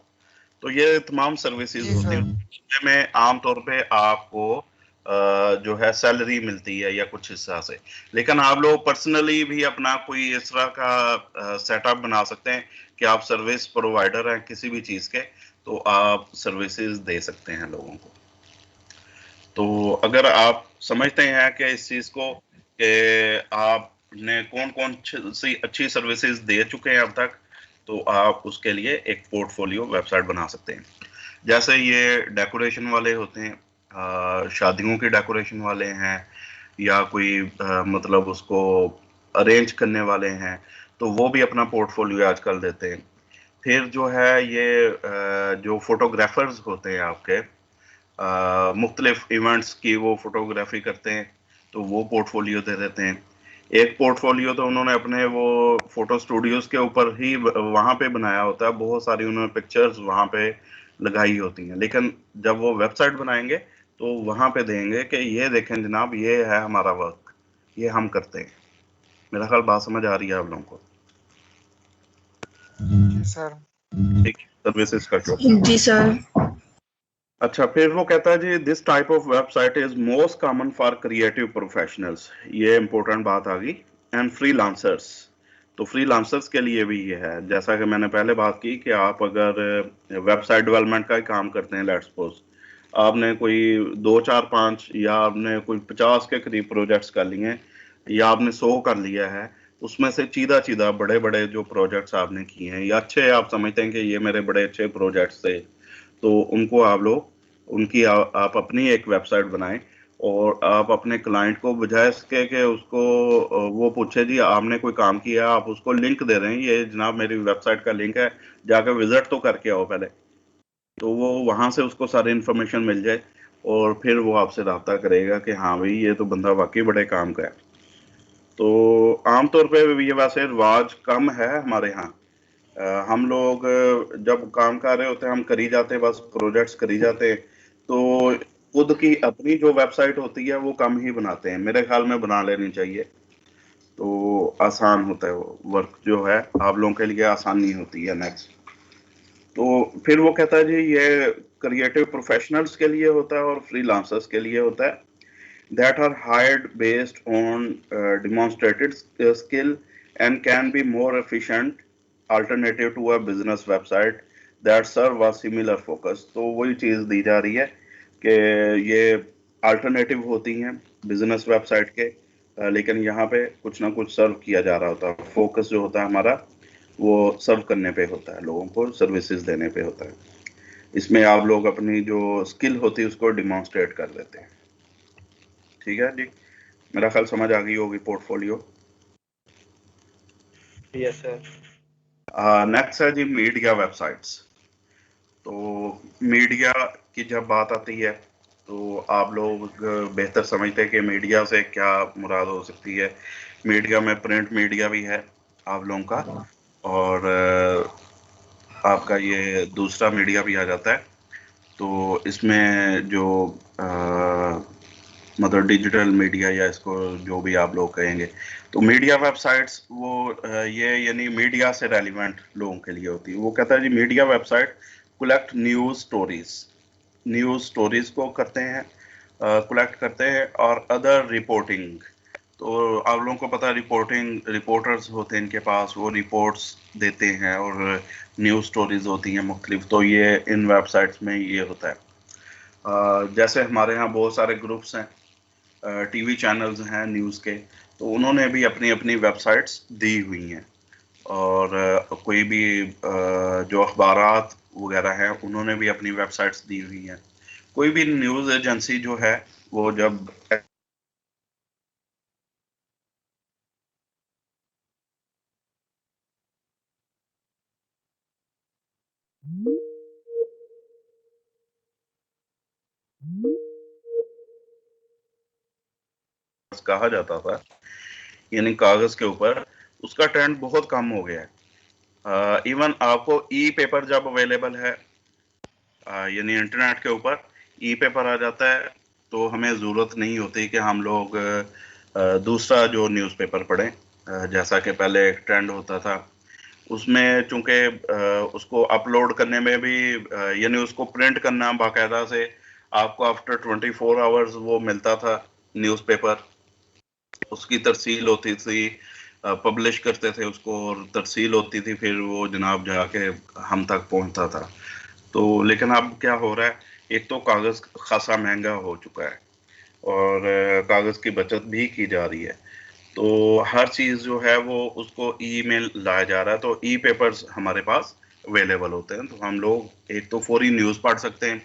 तो ये तमाम सर्विसेज होती हैं, जिनमें आमतौर पे आपको जो है सैलरी मिलती है या कुछ हिस्सा से, लेकिन आप लोग पर्सनली भी अपना कोई इस तरह का सेटअप बना सकते हैं कि आप सर्विस प्रोवाइडर हैं किसी भी चीज़ के, तो आप सर्विसेज दे सकते हैं लोगों को। तो अगर आप समझते हैं कि इस चीज़ को कि आपने कौन कौन सी अच्छी सर्विसेज दे चुके हैं अब तक, तो आप उसके लिए एक पोर्टफोलियो वेबसाइट बना सकते हैं। जैसे ये डेकोरेशन वाले होते हैं, शादियों की डेकोरेशन वाले हैं, या कोई मतलब उसको अरेंज करने वाले हैं, तो वो भी अपना पोर्टफोलियो आजकल देते हैं। फिर जो है ये जो फोटोग्राफर्स होते हैं आपके, मुख्तलिफ इवेंट्स की वो फोटोग्राफी करते हैं, तो वो पोर्टफोलियो दे देते हैं। एक पोर्टफोलियो तो उन्होंने अपने वो फोटो स्टूडियोज के ऊपर ही वहाँ पे बनाया होता है, बहुत सारी उन्होंने पिक्चर्स वहाँ पे लगाई होती हैं, लेकिन जब वो वेबसाइट बनाएंगे तो वहाँ पे देंगे कि ये देखें जनाब, ये है हमारा वर्क, ये हम करते हैं। मेरा ख्याल बात समझ आ रही है आप लोगों को? सर ठीक, सर्विसेज का शो। जी सर। अच्छा, फिर वो कहता है जी, this type of website is most common for creative professionals, ये इंपॉर्टेंट बात आ गई, एंड फ्रीलांसर्स। तो फ्रीलांसर्स के लिए भी ये है, जैसा कि मैंने पहले बात की कि आप अगर वेबसाइट डेवलपमेंट का ही काम करते हैं, लेट्स सपोज आपने कोई 2 4 5 या आपने कोई 50 के करीब प्रोजेक्ट्स कर लिए हैं, या आपने 100 कर लिया है, उसमें से चीदा चीदा बड़े बड़े जो प्रोजेक्ट्स आपने किए हैं, या अच्छे आप समझते हैं कि ये मेरे बड़े अच्छे प्रोजेक्ट्स थे, तो उनको आप लोग उनकी आप अपनी एक वेबसाइट बनाएं, और आप अपने क्लाइंट को बजाय इसके कि उसको वो पूछे जी आपने कोई काम किया, आप उसको लिंक दे रहे हैं, ये जनाब मेरी वेबसाइट का लिंक है, जाकर विजिट तो करके आओ पहले, तो वो वहाँ से उसको सारी इन्फॉर्मेशन मिल जाए, और फिर वो आपसे रब्ता करेगा कि हाँ भाई ये तो बंदा वाकई बड़े काम का है। तो आमतौर पे ये वैसे रिवाज कम है हमारे यहाँ। हम लोग जब काम कर रहे होते हैं, हम करी जाते हैं, बस प्रोजेक्ट्स करी जाते हैं, तो खुद की अपनी जो वेबसाइट होती है वो कम ही बनाते हैं, मेरे ख्याल में बना लेनी चाहिए, तो आसान होता है वो वर्क जो है, आप लोगों के लिए आसानी होती है। नेक्स्ट, तो फिर वो कहता है जी ये क्रिएटिव प्रोफेशनल्स के लिए होता है और फ्रीलांसर्स के लिए होता है, that are hired based on demonstrated skill and can be more efficient alternative to a business website that serve a similar focus। तो वही चीज़ दी जा रही है कि ये अल्टरनेटिव होती हैं बिजनेस वेबसाइट के, लेकिन यहाँ पे कुछ ना कुछ सर्व किया जा रहा होता है, फोकस जो होता है हमारा वो सर्व करने पे होता है, लोगों को सर्विसेज देने पे होता है। इसमें आप लोग अपनी जो स्किल होती है उसको डिमॉन्स्ट्रेट कर देते हैं। ठीक है जी, मेरा ख्याल समझ आ गई होगी पोर्टफोलियो। Yes sir. नेक्स्ट है जी मीडिया वेबसाइट्स। तो मीडिया की जब बात आती है तो आप लोग बेहतर समझते हैं कि मीडिया से क्या मुराद हो सकती है। मीडिया में प्रिंट मीडिया भी है आप लोगों का, और आपका ये दूसरा मीडिया भी आ जाता है। तो इसमें जो मतलब डिजिटल मीडिया या इसको जो भी आप लोग कहेंगे, तो मीडिया वेबसाइट्स वो ये यानी मीडिया से रेलिवेंट लोगों के लिए होती है। वो कहता है जी media website collect news stories को करते हैं, कलेक्ट करते हैं, और अदर रिपोर्टिंग। तो आप लोगों को पता है रिपोर्टर्स होते हैं इनके पास, वो रिपोर्ट्स देते हैं और न्यूज़ स्टोरीज होती हैं मुख्तलिफ, तो ये इन वेबसाइट्स में ये होता है। जैसे हमारे यहाँ बहुत सारे ग्रुप्स हैं, टीवी चैनल्स हैं न्यूज़ के, तो उन्होंने भी अपनी अपनी वेबसाइट्स दी हुई हैं। और कोई भी जो अखबारात वगैरह हैं उन्होंने भी अपनी वेबसाइट्स दी हुई हैं। कोई भी न्यूज़ एजेंसी जो है वो जब कहा जाता था यानी कागज के ऊपर, उसका ट्रेंड बहुत कम हो गया है। इवन आपको ई पेपर जब अवेलेबल है यानी इंटरनेट के ऊपर ई पेपर आ जाता है, तो हमें ज़रूरत नहीं होती कि हम लोग दूसरा जो न्यूज़पेपर पढ़ें। जैसा कि पहले एक ट्रेंड होता था, उसमें चूंकि उसको अपलोड करने में भी यानी उसको प्रिंट करना बाकायदा से आपको आफ्टर 24 आवर्स वो मिलता था न्यूज़पेपर, उसकी तरसील होती थी, पब्लिश करते थे उसको और तरसील होती थी, फिर वो जनाब जाके हम तक पहुंचता था। तो लेकिन अब क्या हो रहा है, एक तो कागज़ खासा महंगा हो चुका है और कागज़ की बचत भी की जा रही है, तो हर चीज़ जो है वो उसको ई में लाया जा रहा है। तो ई पेपर्स हमारे पास अवेलेबल होते हैं, तो हम लोग एक तो फौरी न्यूज़ पढ़ सकते हैं,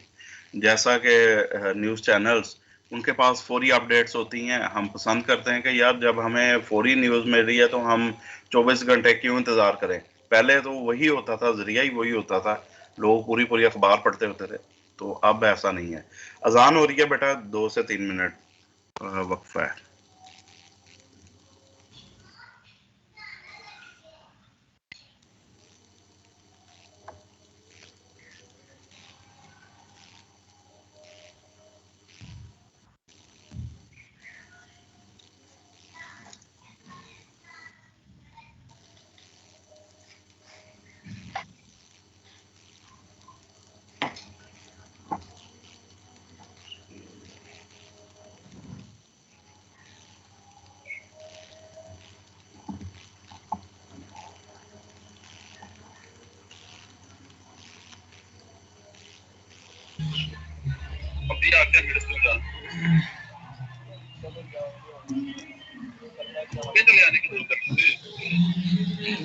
जैसा कि न्यूज़ चैनल्स उनके पास फौरी अपडेट्स होती हैं। हम पसंद करते हैं कि यार जब हमें फौरी न्यूज़ मिल रही है तो हम 24 घंटे क्यों इंतज़ार करें। पहले तो वही होता था, ज़रिया ही वही होता था, लोग पूरी पूरी अखबार पढ़ते होते थे, तो अब ऐसा नहीं है। अजान हो रही है बेटा, 2 से 3 मिनट वक्फा है।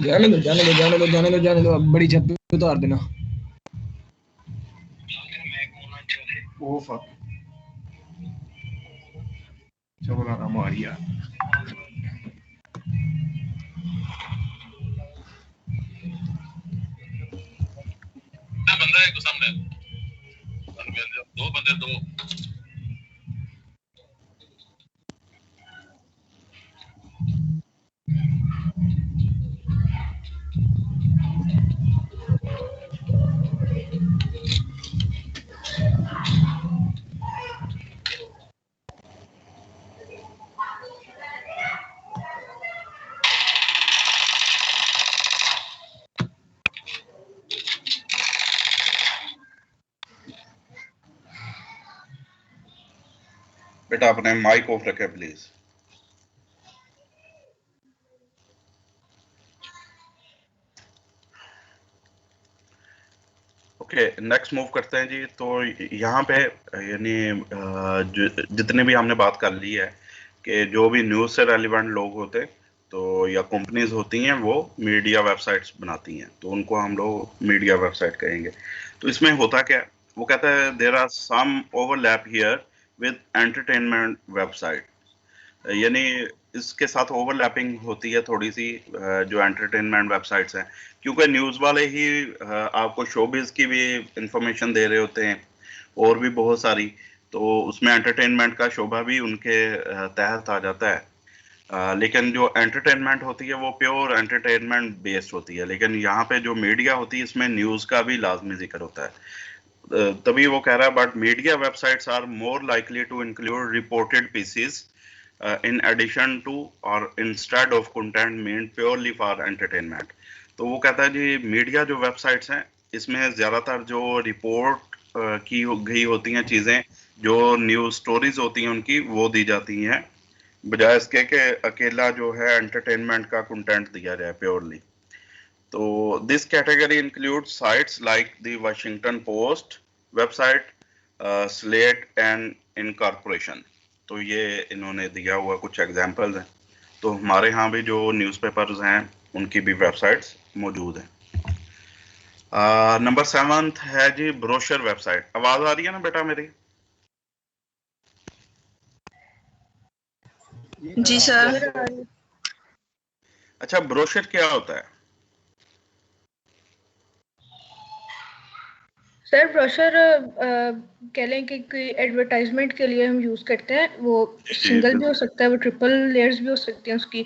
जाने दो अब बड़ी छत पे उतार देना। मारिया बंदा है तो सामने दो बंदे दो बेटा अपने माइक ऑफ रखे प्लीज। ओके, नेक्स्ट मूव करते हैं जी। तो यहाँ पे यानी जितने भी हमने बात कर ली है कि जो भी न्यूज़ से रेलिवेंट लोग होते तो या कंपनीज होती हैं वो मीडिया वेबसाइट्स बनाती हैं, तो उनको हम लोग मीडिया वेबसाइट कहेंगे। तो इसमें होता क्या, वो कहता है there are some overlap here with entertainment website, यानी इसके साथ ओवरलैपिंग होती है थोड़ी सी जो एंटरटेनमेंट वेबसाइट्स हैं, क्योंकि न्यूज़ वाले ही आपको शोबिज़ की भी इंफॉर्मेशन दे रहे होते हैं और भी बहुत सारी, तो उसमें एंटरटेनमेंट का शोबा भी उनके तहत आ जाता है। लेकिन जो एंटरटेनमेंट होती है वो प्योर एंटरटेनमेंट बेस्ड होती है, लेकिन यहाँ पे जो मीडिया होती है इसमें न्यूज़ का भी लाजमी जिक्र होता है। तभी वो कह रहा है but media websites are more likely to include reported pieces in addition to or instead of content meant purely for entertainment। तो वो कहता है जी मीडिया जो वेबसाइट्स हैं इसमें ज़्यादातर जो रिपोर्ट की गई होती हैं चीज़ें, जो न्यूज़ स्टोरीज होती हैं उनकी वो दी जाती हैं, बजाय इसके कि अकेला जो है एंटरटेनमेंट का कंटेंट दिया जाए प्योरली। तो this category include sites like the Washington post website, slate and incorporation. तो ये इन्होंने दिया हुआ कुछ एग्जांपल्स हैं। तो हमारे यहाँ भी जो न्यूज़पेपर्स हैं उनकी भी वेबसाइट्स मौजूद हैं। नंबर 7 है जी ब्रोशर वेबसाइट। आवाज आ रही है ना बेटा मेरी? जी सर। अच्छा, ब्रोशर क्या होता है? सर ब्रोशर कह लें कि कोई एडवर्टाइजमेंट के लिए हम यूज करते हैं। वो सिंगल भी हो सकता है, वो ट्रिपल लेयर्स भी हो सकती हैं उसकी,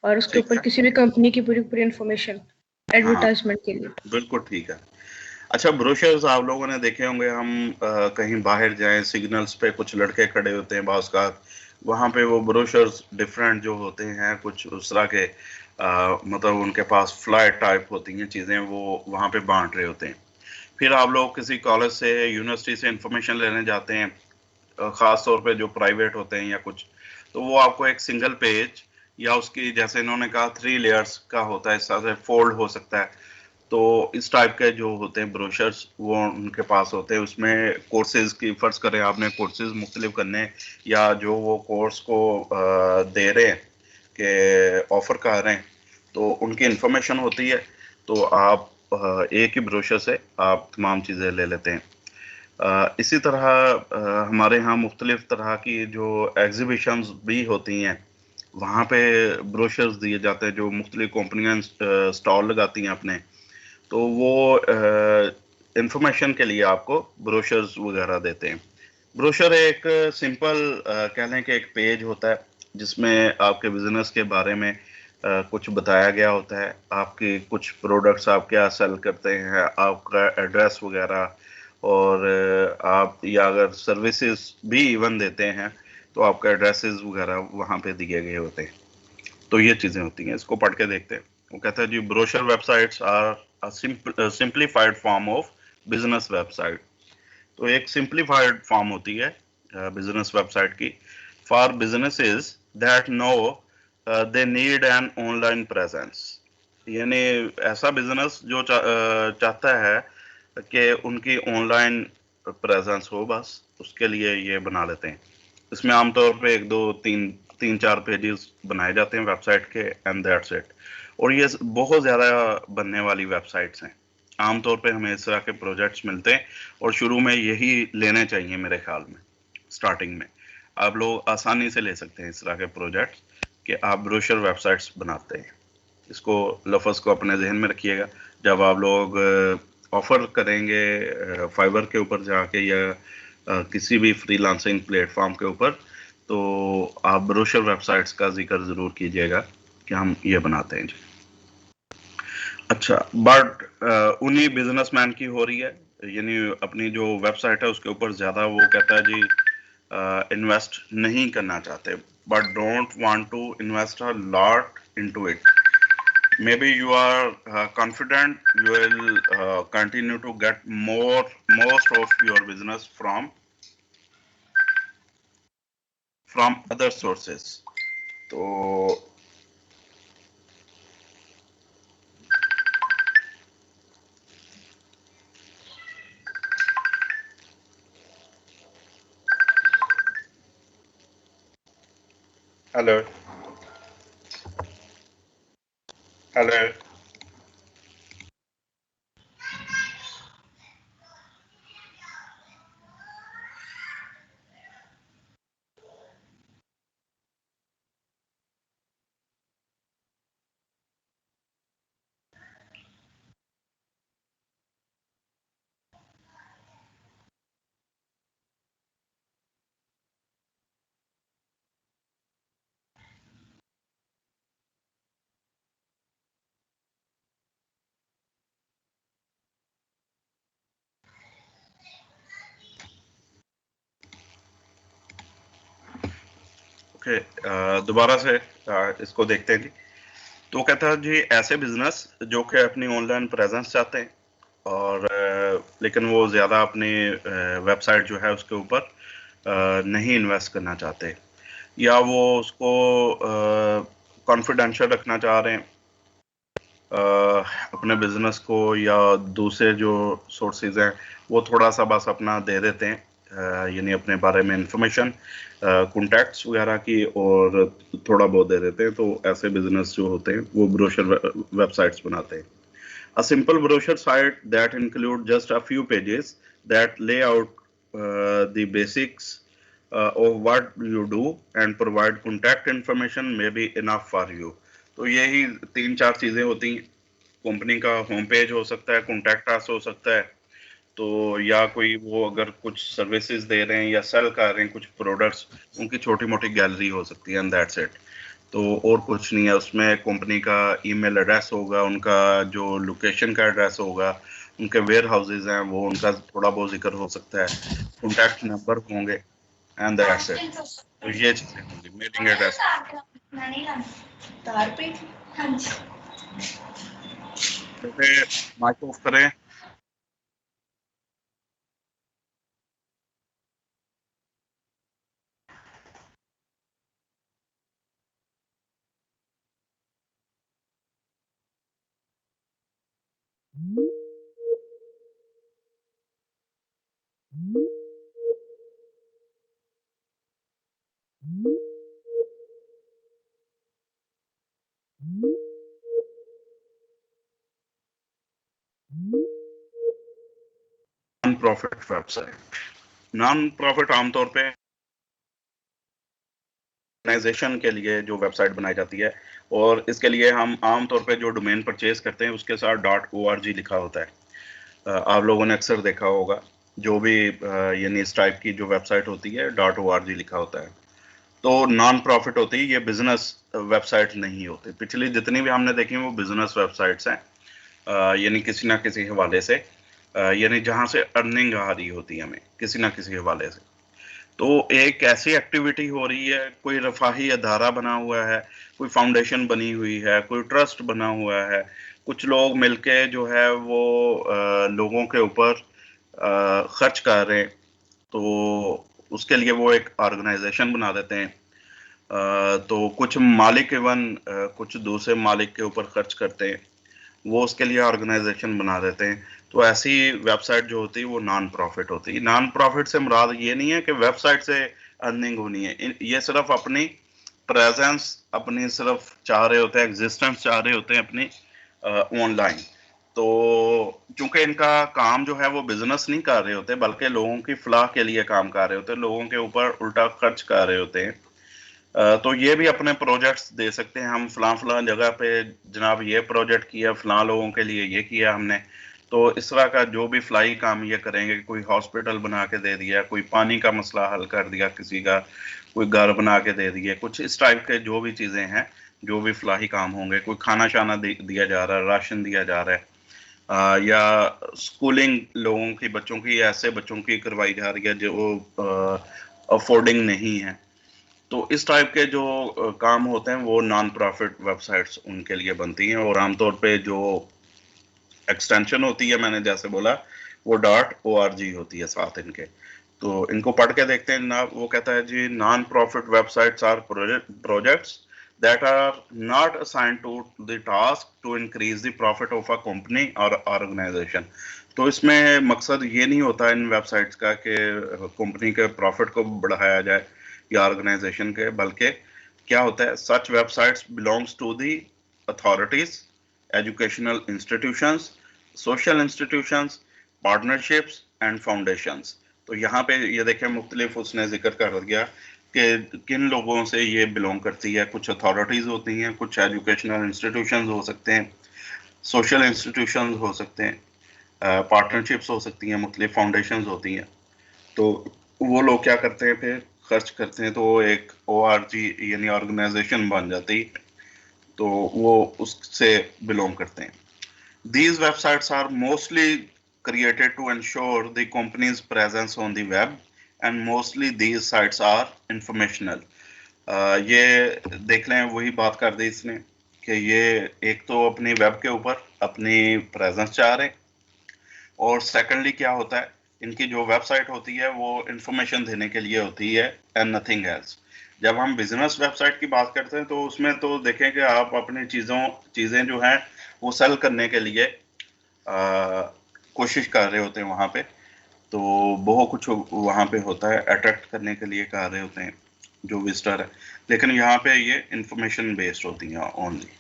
और उसके ऊपर किसी भी कंपनी की पूरी पूरी इंफॉर्मेशन एडवर्टाइजमेंट के लिए। बिल्कुल ठीक है। अच्छा, ब्रोशर्स आप लोगों ने देखे होंगे, हम कहीं बाहर जाएं, सिग्नल्स पे कुछ लड़के खड़े होते हैं बास का, वहाँ पे वो ब्रोशर्स डिफरेंट जो होते हैं कुछ उस तरह के, मतलब उनके पास फ्लायर टाइप होती हैं चीज़ें, वो वहाँ पे बांट रहे होते हैं। फिर आप लोग किसी कॉलेज से, यूनिवर्सिटी से इंफॉर्मेशन लेने जाते हैं, ख़ास तौर पे जो प्राइवेट होते हैं या कुछ, तो वो आपको एक सिंगल पेज या उसकी, जैसे इन्होंने कहा 3 लेयर्स का होता है, इस तरह से फोल्ड हो सकता है, तो इस टाइप के जो होते हैं ब्रोशर्स वो उनके पास होते हैं। उसमें कोर्सेज की, फर्ज करें आपने कोर्सेज मुख्तलिफ करने, या जो वो कोर्स को दे रहे हैं कि ऑफर कर रहे हैं, तो उनकी इंफॉर्मेशन होती है। तो आप एक ही ब्रोशर से आप तमाम चीज़ें ले लेते हैं। इसी तरह हमारे यहाँ मुख्तलिफ तरह की जो एग्जीबिशंस भी होती हैं, वहाँ पे ब्रोशर्स दिए जाते हैं, जो मुख्तलिफ कंपनियाँ स्टॉल लगाती हैं अपने, तो वो इंफॉर्मेशन के लिए आपको ब्रोशर्स वगैरह देते हैं। ब्रोशर एक सिंपल कह लें कि एक पेज होता है जिसमें आपके बिजनेस के बारे में कुछ बताया गया होता है, आपकी कुछ प्रोडक्ट्स आप क्या सेल करते हैं, आपका एड्रेस वगैरह, और आप या अगर सर्विसेज भी इवन देते हैं तो आपका एड्रेसेस वगैरह वहाँ पे दिए गए होते हैं। तो ये चीज़ें होती हैं। इसको पढ़ के देखते हैं। वो कहता है जी, brochure websites are simplified form of business website. तो एक सिंप्लीफाइड फॉर्म होती है बिजनेस वेबसाइट की, for businesses that know they need an online presence. यानी ऐसा बिजनेस जो चाहता है कि उनकी ऑनलाइन प्रेजेंस हो, बस उसके लिए ये बना लेते हैं। इसमें आमतौर पे 1 2 3 4 पेजेस बनाए जाते हैं वेबसाइट के, एंड दैट्स इट। और ये बहुत ज़्यादा बनने वाली वेबसाइट्स हैं। आमतौर पे हमें इस तरह के प्रोजेक्ट्स मिलते हैं और शुरू में यही लेने चाहिए मेरे ख्याल में। स्टार्टिंग में आप लोग आसानी से ले सकते हैं इस तरह के प्रोजेक्ट्स कि आप ब्रोशर वेबसाइट्स बनाते हैं। इसको लफ्ज़ को अपने जहन में रखिएगा। जब आप लोग ऑफ़र करेंगे फाइवर के ऊपर जाके या किसी भी फ्रीलांसिंग प्लेटफॉर्म के ऊपर, तो आप ब्रोशर वेबसाइट्स का जिक्र ज़रूर कीजिएगा कि हम ये बनाते हैं जी। अच्छा, बट उन्हीं बिजनेसमैन की हो रही है, यानी अपनी जो वेबसाइट है उसके ऊपर ज़्यादा वो कहता है जी इन्वेस्ट नहीं करना चाहते, but don't want to invest a lot into it. Maybe you are confident you will continue to get most of your business from other sources. तो हेलो हेलो ओके, दोबारा से इसको देखते हैं जी। तो कहता है जी, ऐसे बिजनेस जो कि अपनी ऑनलाइन प्रेजेंस चाहते हैं और लेकिन वो ज़्यादा अपनी वेबसाइट जो है उसके ऊपर नहीं इन्वेस्ट करना चाहते, या वो उसको कॉन्फिडेंशियल रखना चाह रहे हैं अपने बिजनेस को, या दूसरे जो सोर्सेज हैं वो थोड़ा सा बस अपना दे देते हैं यानी अपने बारे में इंफॉर्मेशन, कॉन्टैक्ट्स वगैरह की, और थोड़ा बहुत दे देते हैं। तो ऐसे बिजनेस जो होते हैं वो ब्रोशर वेबसाइट्स बनाते हैं। A simple brochure site that include just a few pages that lay out the basics of what you do and provide contact information may be enough for you. तो यही 3-4 चीजें होती हैं। कंपनी का home page हो सकता है, contact us हो सकता है, तो या कोई वो अगर कुछ सर्विसेज दे रहे हैं या सेल कर रहे हैं कुछ प्रोडक्ट्स, उनकी छोटी मोटी गैलरी हो सकती है, एंड दैट्स इट। तो और कुछ नहीं है उसमें। कंपनी का ईमेल एड्रेस होगा, उनका जो लोकेशन का एड्रेस होगा, उनके वेयर हाउसेज हैं वो उनका थोड़ा बहुत जिक्र हो सकता है, कॉन्टैक्ट नंबर होंगे, एंड दैट्स इट। तो ये चीजें होंगी, मेलिंग एड्रेस। तो फिर माइक ऑफ करें। Non profit website, non profit आमतौर पे ऑर्गेनाइजेशन के लिए जो वेबसाइट बनाई जाती है, और इसके लिए हम आमतौर पे जो डोमेन परचेज करते हैं उसके साथ .org लिखा होता है। आप लोगों ने अक्सर देखा होगा जो भी यानी इस टाइप की जो वेबसाइट होती है .org लिखा होता है। तो नॉन प्रॉफिट होती है, ये बिजनेस वेबसाइट नहीं होती। पिछली जितनी भी हमने देखी वो बिजनेस वेबसाइट्स हैं, यानी किसी ना किसी हवाले से, यानी जहाँ से अर्निंग आ रही होती है हमें किसी ना किसी हवाले से। तो एक ऐसी एक्टिविटी हो रही है, कोई रफाही अदारा बना हुआ है, कोई फाउंडेशन बनी हुई है, कोई ट्रस्ट बना हुआ है, कुछ लोग मिलके जो है वो लोगों के ऊपर खर्च कर रहे हैं, तो उसके लिए वो एक ऑर्गेनाइजेशन बना देते हैं। तो कुछ मालिक इवन कुछ दूसरे मालिक के ऊपर खर्च करते हैं, वो उसके लिए ऑर्गेनाइजेशन बना देते हैं। तो ऐसी वेबसाइट जो होती है वो नॉन प्रॉफिट होती है। नॉन प्रॉफिट से मुराद ये नहीं है कि वेबसाइट से अर्निंग होनी है, ये सिर्फ अपनी प्रेजेंस, अपनी सिर्फ चाह रहे होते हैं, एग्जिस्टेंस चाह रहे होते हैं अपनी ऑनलाइन। तो चूंकि इनका काम जो है वो बिजनेस नहीं कर रहे होते, बल्कि लोगों की फलाह के लिए काम कर रहे होते हैं, लोगों के ऊपर उल्टा खर्च कर रहे होते हैं। तो ये भी अपने प्रोजेक्ट्स दे सकते हैं, हम फलां जगह पे जनाब ये प्रोजेक्ट किया, फलां लोगों के लिए ये किया हमने। तो इस तरह का जो भी फलाई काम ये करेंगे, कोई हॉस्पिटल बना के दे दिया, कोई पानी का मसला हल कर दिया किसी का, कोई घर बना के दे दिए, कुछ इस टाइप के जो भी चीज़ें हैं, जो भी फलाही काम होंगे, कोई खाना शाना दिया जा रहा है, राशन दिया जा रहा है, या स्कूलिंग लोगों की, बच्चों की, ऐसे बच्चों की करवाई जा रही है जो अफोर्डिंग नहीं है। तो इस टाइप के जो काम होते हैं वो नॉन प्रॉफिट वेबसाइट्स उनके लिए बनती हैं, और आमतौर पे जो एक्सटेंशन होती है मैंने जैसे बोला वो .org होती है साथ इनके। तो इनको पढ़ के देखते हैं ना। वो कहता है जी, non profit websites are projects that are not assigned to the task to increase the profit of a company or organization। तो इसमें मकसद ये नहीं होता इन वेबसाइट्स का कि कंपनी के प्रॉफिट को बढ़ाया जाए या ऑर्गेनाइजेशन के, बल्कि क्या होता है, such websites belongs to the authorities, educational institutions, social institutions, partnerships and foundations. तो यहाँ पे ये देखें मुख्तलिफ उसने जिक्र कर दिया कि किन लोगों से ये बिलोंग करती है। कुछ अथॉरिटीज होती हैं, कुछ एजुकेशनल इंस्टीट्यूशंस हो सकते हैं, सोशल इंस्टीट्यूशंस हो सकते हैं, पार्टनरशिप्स हो सकती हैं, मुख्तलिफ फाउंडेशंस होती हैं। तो वो लोग क्या करते हैं, फिर खर्च करते हैं, तो वो एक ORG यानी ऑर्गेनाइजेशन बन जाती, तो वो उससे बिलोंग करते हैं। These websites are mostly created to ensure the company's presence on the web, and mostly these sites are informational। ये देख लें, वही बात कर दी इसने कि ये एक तो अपनी वेब के ऊपर अपनी प्रेजेंस चाह रहे हैं, और सेकेंडली क्या होता है, इनकी जो वेबसाइट होती है वो इंफॉर्मेशन देने के लिए होती है एंड नथिंग एल्स। जब हम बिजनेस वेबसाइट की बात करते हैं तो उसमें तो देखें कि आप अपनी चीज़ें जो हैं वो सेल करने के लिए कोशिश कर रहे होते हैं वहाँ पे, तो बहुत कुछ वहाँ पे होता है, अट्रैक्ट करने के लिए कह रहे होते हैं जो विजिटर है, लेकिन यहाँ पे ये इंफॉर्मेशन बेस्ड होती हैं ओनली।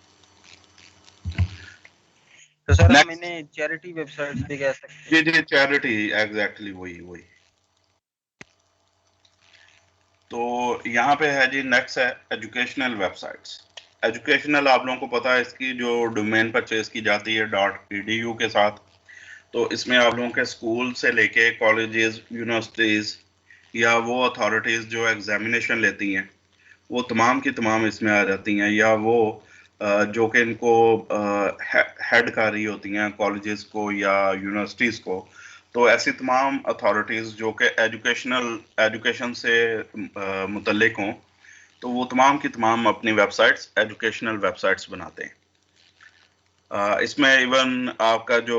तो सर हम इन्हें चैरिटी वेबसाइट्स भी कह सकते हैं। जी चैरिटी, एग्जैक्टली वही। तो यहाँ पे है जी, नेक्स्ट है एजुकेशनल वेबसाइट्स। एजुकेशनल आप लोगों को पता है, इसकी जो डोमेन परचेज की जाती है .edu के साथ, तो इसमें आप लोगों के स्कूल से लेके कॉलेजेस, यूनिवर्सिटीज या वो अथॉरिटीज जो एग्जामिनेशन लेती हैं, वो तमाम की तमाम इसमें आ जाती हैं, या वो जो कि इनको हेड कर रही होती हैं कॉलेजेस को या यूनिवर्सिटीज को। तो ऐसी तमाम अथॉरिटीज जो कि एजुकेशन से मुतल्लिक हों, तो वो तमाम की तमाम अपनी वेबसाइट्स, एजुकेशनल वेबसाइट्स बनाते हैं। इसमें इवन आपका जो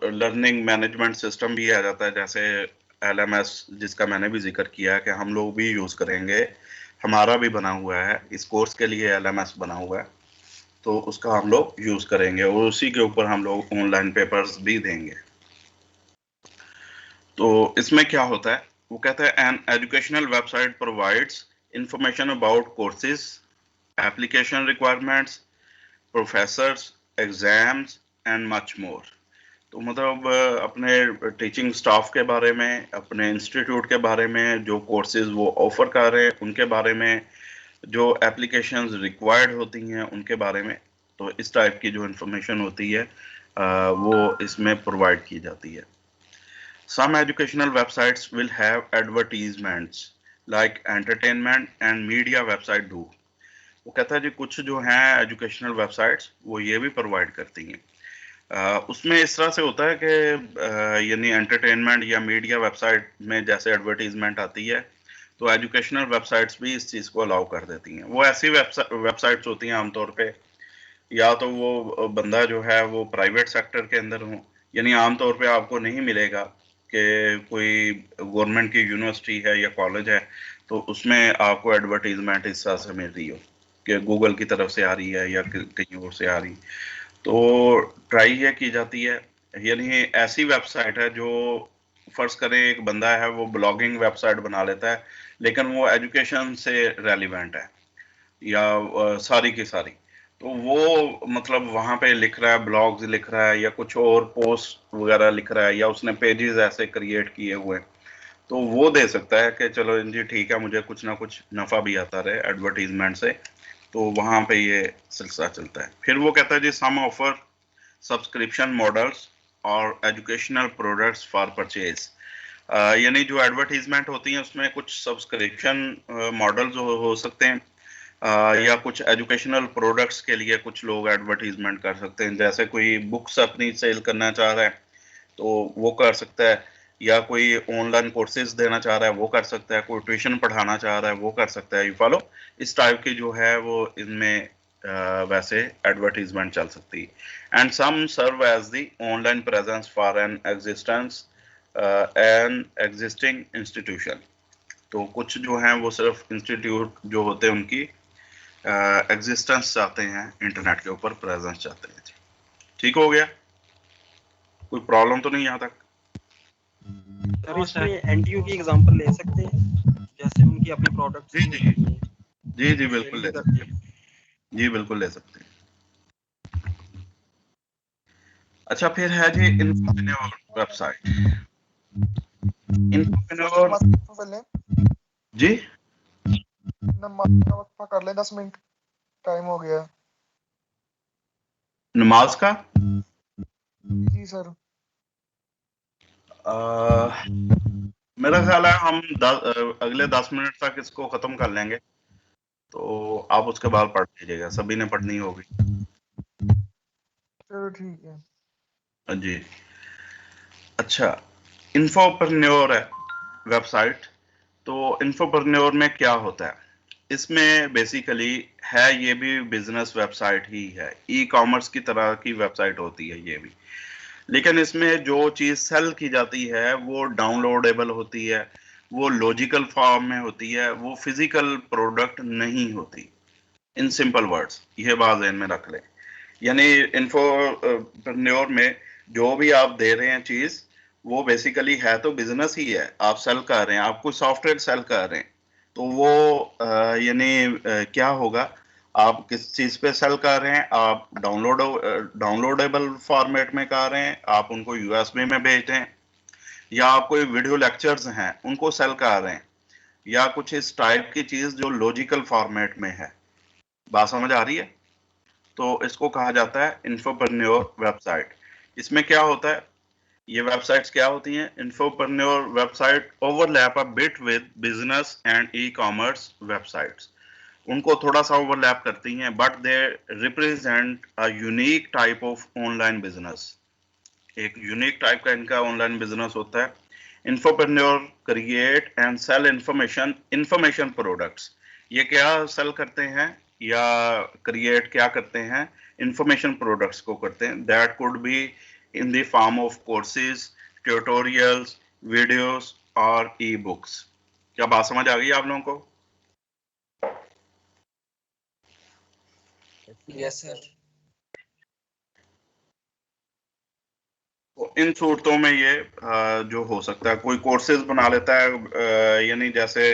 लर्निंग मैनेजमेंट सिस्टम भी आ जाता है, जैसे LMS, जिसका मैंने भी जिक्र किया है कि हम लोग भी यूज़ करेंगे, हमारा भी बना हुआ है, इस कोर्स के लिए LMS बना हुआ है, तो उसका हम लोग यूज़ करेंगे और उसी के ऊपर हम लोग ऑनलाइन पेपर्स भी देंगे। तो इसमें क्या होता है, वो कहता है an educational website provides information about courses, application requirements, professors, exams and much more. तो मतलब अपने टीचिंग स्टाफ के बारे में, अपने इंस्टीट्यूट के बारे में, जो कोर्सेज वो ऑफर कर रहे हैं उनके बारे में, जो एप्लीकेशंस रिक्वायर्ड होती हैं उनके बारे में। तो इस टाइप की जो इंफॉर्मेशन होती है वो इसमें प्रोवाइड की जाती है। Some educational websites will have advertisements like entertainment and media website do. वो कहता है जी कुछ जो हैं एजुकेशनल वेबसाइट्स वो ये भी प्रोवाइड करती हैं। उसमें इस तरह से होता है कि यानी एंटरटेनमेंट या मीडिया वेबसाइट में जैसे एडवर्टीजमेंट आती है, तो एजुकेशनल वेबसाइट्स भी इस चीज़ को अलाउ कर देती हैं। वो ऐसी वेबसाइट्स होती हैं आमतौर पे, या तो वो बंदा जो है वो प्राइवेट सेक्टर के अंदर हो, यानी आमतौर पे आपको नहीं मिलेगा कि कोई गवर्नमेंट की यूनिवर्सिटी है या कॉलेज है तो उसमें आपको एडवर्टीजमेंट इस तरह से मिल रही हो कि गूगल की तरफ से आ रही है या कहीं और से आ रही। तो ट्राई ये की जाती है, यानी ऐसी वेबसाइट है जो फर्ज करें एक बंदा है वो ब्लॉगिंग वेबसाइट बना लेता है, लेकिन वो एजुकेशन से रेलिवेंट है या सारी की सारी, तो वो मतलब वहाँ पे लिख रहा है, ब्लॉग्स लिख रहा है या कुछ और पोस्ट वगैरह लिख रहा है, या उसने पेजेस ऐसे क्रिएट किए हुए, तो वो दे सकता है कि चलो जी ठीक है, मुझे कुछ ना कुछ नफ़ा भी आता रहे एडवर्टीजमेंट से। तो वहाँ पे ये सिलसिला चलता है। फिर वो कहता है जी सम ऑफर सब्सक्रिप्शन मॉडल्स और एजुकेशनल प्रोडक्ट्स फॉर परचेज। यानी जो एडवर्टीजमेंट होती हैं उसमें कुछ सब्सक्रिप्शन मॉडल्स हो सकते हैं, या कुछ एजुकेशनल प्रोडक्ट्स के लिए कुछ लोग एडवर्टीजमेंट कर सकते हैं। जैसे कोई बुक्स अपनी सेल करना चाह रहा है तो वो कर सकता है, या कोई ऑनलाइन कोर्सेज देना चाह रहा है वो कर सकता है, कोई ट्यूशन पढ़ाना चाह रहा है वो कर सकता है। यू फॉलो, इस टाइप की जो है वो इनमें वैसे एडवर्टीजमेंट चल सकती है। And some serve as the online presence for an existing institution. तो कुछ जो हैं वो सिर्फ इंस्टीट्यूट जो होते हैं उनकी एग्जिस्टेंस चाहते हैं, इंटरनेट के ऊपर प्रेजेंस चाहते हैं। ठीक हो गया, कोई प्रॉब्लम तो नहीं यहाँ तक? सर इसमें एनटीयू की एग्जांपल ले सकते हैं, जैसे उनकी अपनी प्रोडक्ट्स। जी बिल्कुल ले सकते हैं, जी बिल्कुल ले सकते हैं। अच्छा, फिर है जी इन्फोमिनोर वेबसाइट। इन्फोमिनोर जी नमाज कर ले, 10 मिनट टाइम हो गया। नमाज का जी सर। मेरा ख्याल है हम अगले 10 मिनट तक इसको खत्म कर लेंगे, तो आप उसके बाद पढ़ लीजिएगा, सभी ने पढ़नी होगी। चलो ठीक है जी। अच्छा, इन्फोप्रेन्योर है वेबसाइट। तो इन्फोप्रेन्योर में क्या होता है, इसमें बेसिकली है ये भी बिजनेस वेबसाइट ही है, ई कॉमर्स की तरह की वेबसाइट होती है ये भी, लेकिन इसमें जो चीज़ सेल की जाती है वो डाउनलोडेबल होती है, वो लॉजिकल फॉर्म में होती है, वो फिजिकल प्रोडक्ट नहीं होती। इन सिंपल वर्ड्स ये बात ध्यान में रख लें। यानी इन्फोप्रेन्योर में जो भी आप दे रहे हैं चीज़, वो बेसिकली है तो बिजनेस ही है, आप सेल कर रहे हैं, आप कोई सॉफ्टवेयर सेल कर रहे हैं, तो वो क्या होगा, आप किस चीज पे सेल कर रहे हैं, आप डाउनलोडेबल फॉर्मेट में कर रहे हैं, आप उनको यूएसबी में भेज रहे हैं, या आप कोई वीडियो लेक्चर्स हैं उनको सेल कर रहे हैं, या कुछ इस टाइप की चीज जो लॉजिकल फॉर्मेट में है। बात समझ आ रही है? तो इसको कहा जाता है इन्फोप्रेन्योर वेबसाइट। इसमें क्या होता है, ये वेबसाइट्स क्या होती हैं, infopreneur website overlap a bit with business and e commerce websites. उनको थोड़ा सा ओवरलैप करती हैं, but they represent a unique type of online business. एक यूनिक टाइप का इनका ऑनलाइन बिजनेस होता है। Infopreneur create and sell information products. ये क्या सेल करते हैं या क्रिएट क्या करते हैं, इंफॉर्मेशन प्रोडक्ट्स को करते हैं, that could be in the form of courses, tutorials, videos और ई बुक्स। क्या बात समझ आ गई आप लोगों को? Yes sir. तो इन सूरतों में ये जो हो सकता है, कोई कोर्सेज बना लेता है, यानी जैसे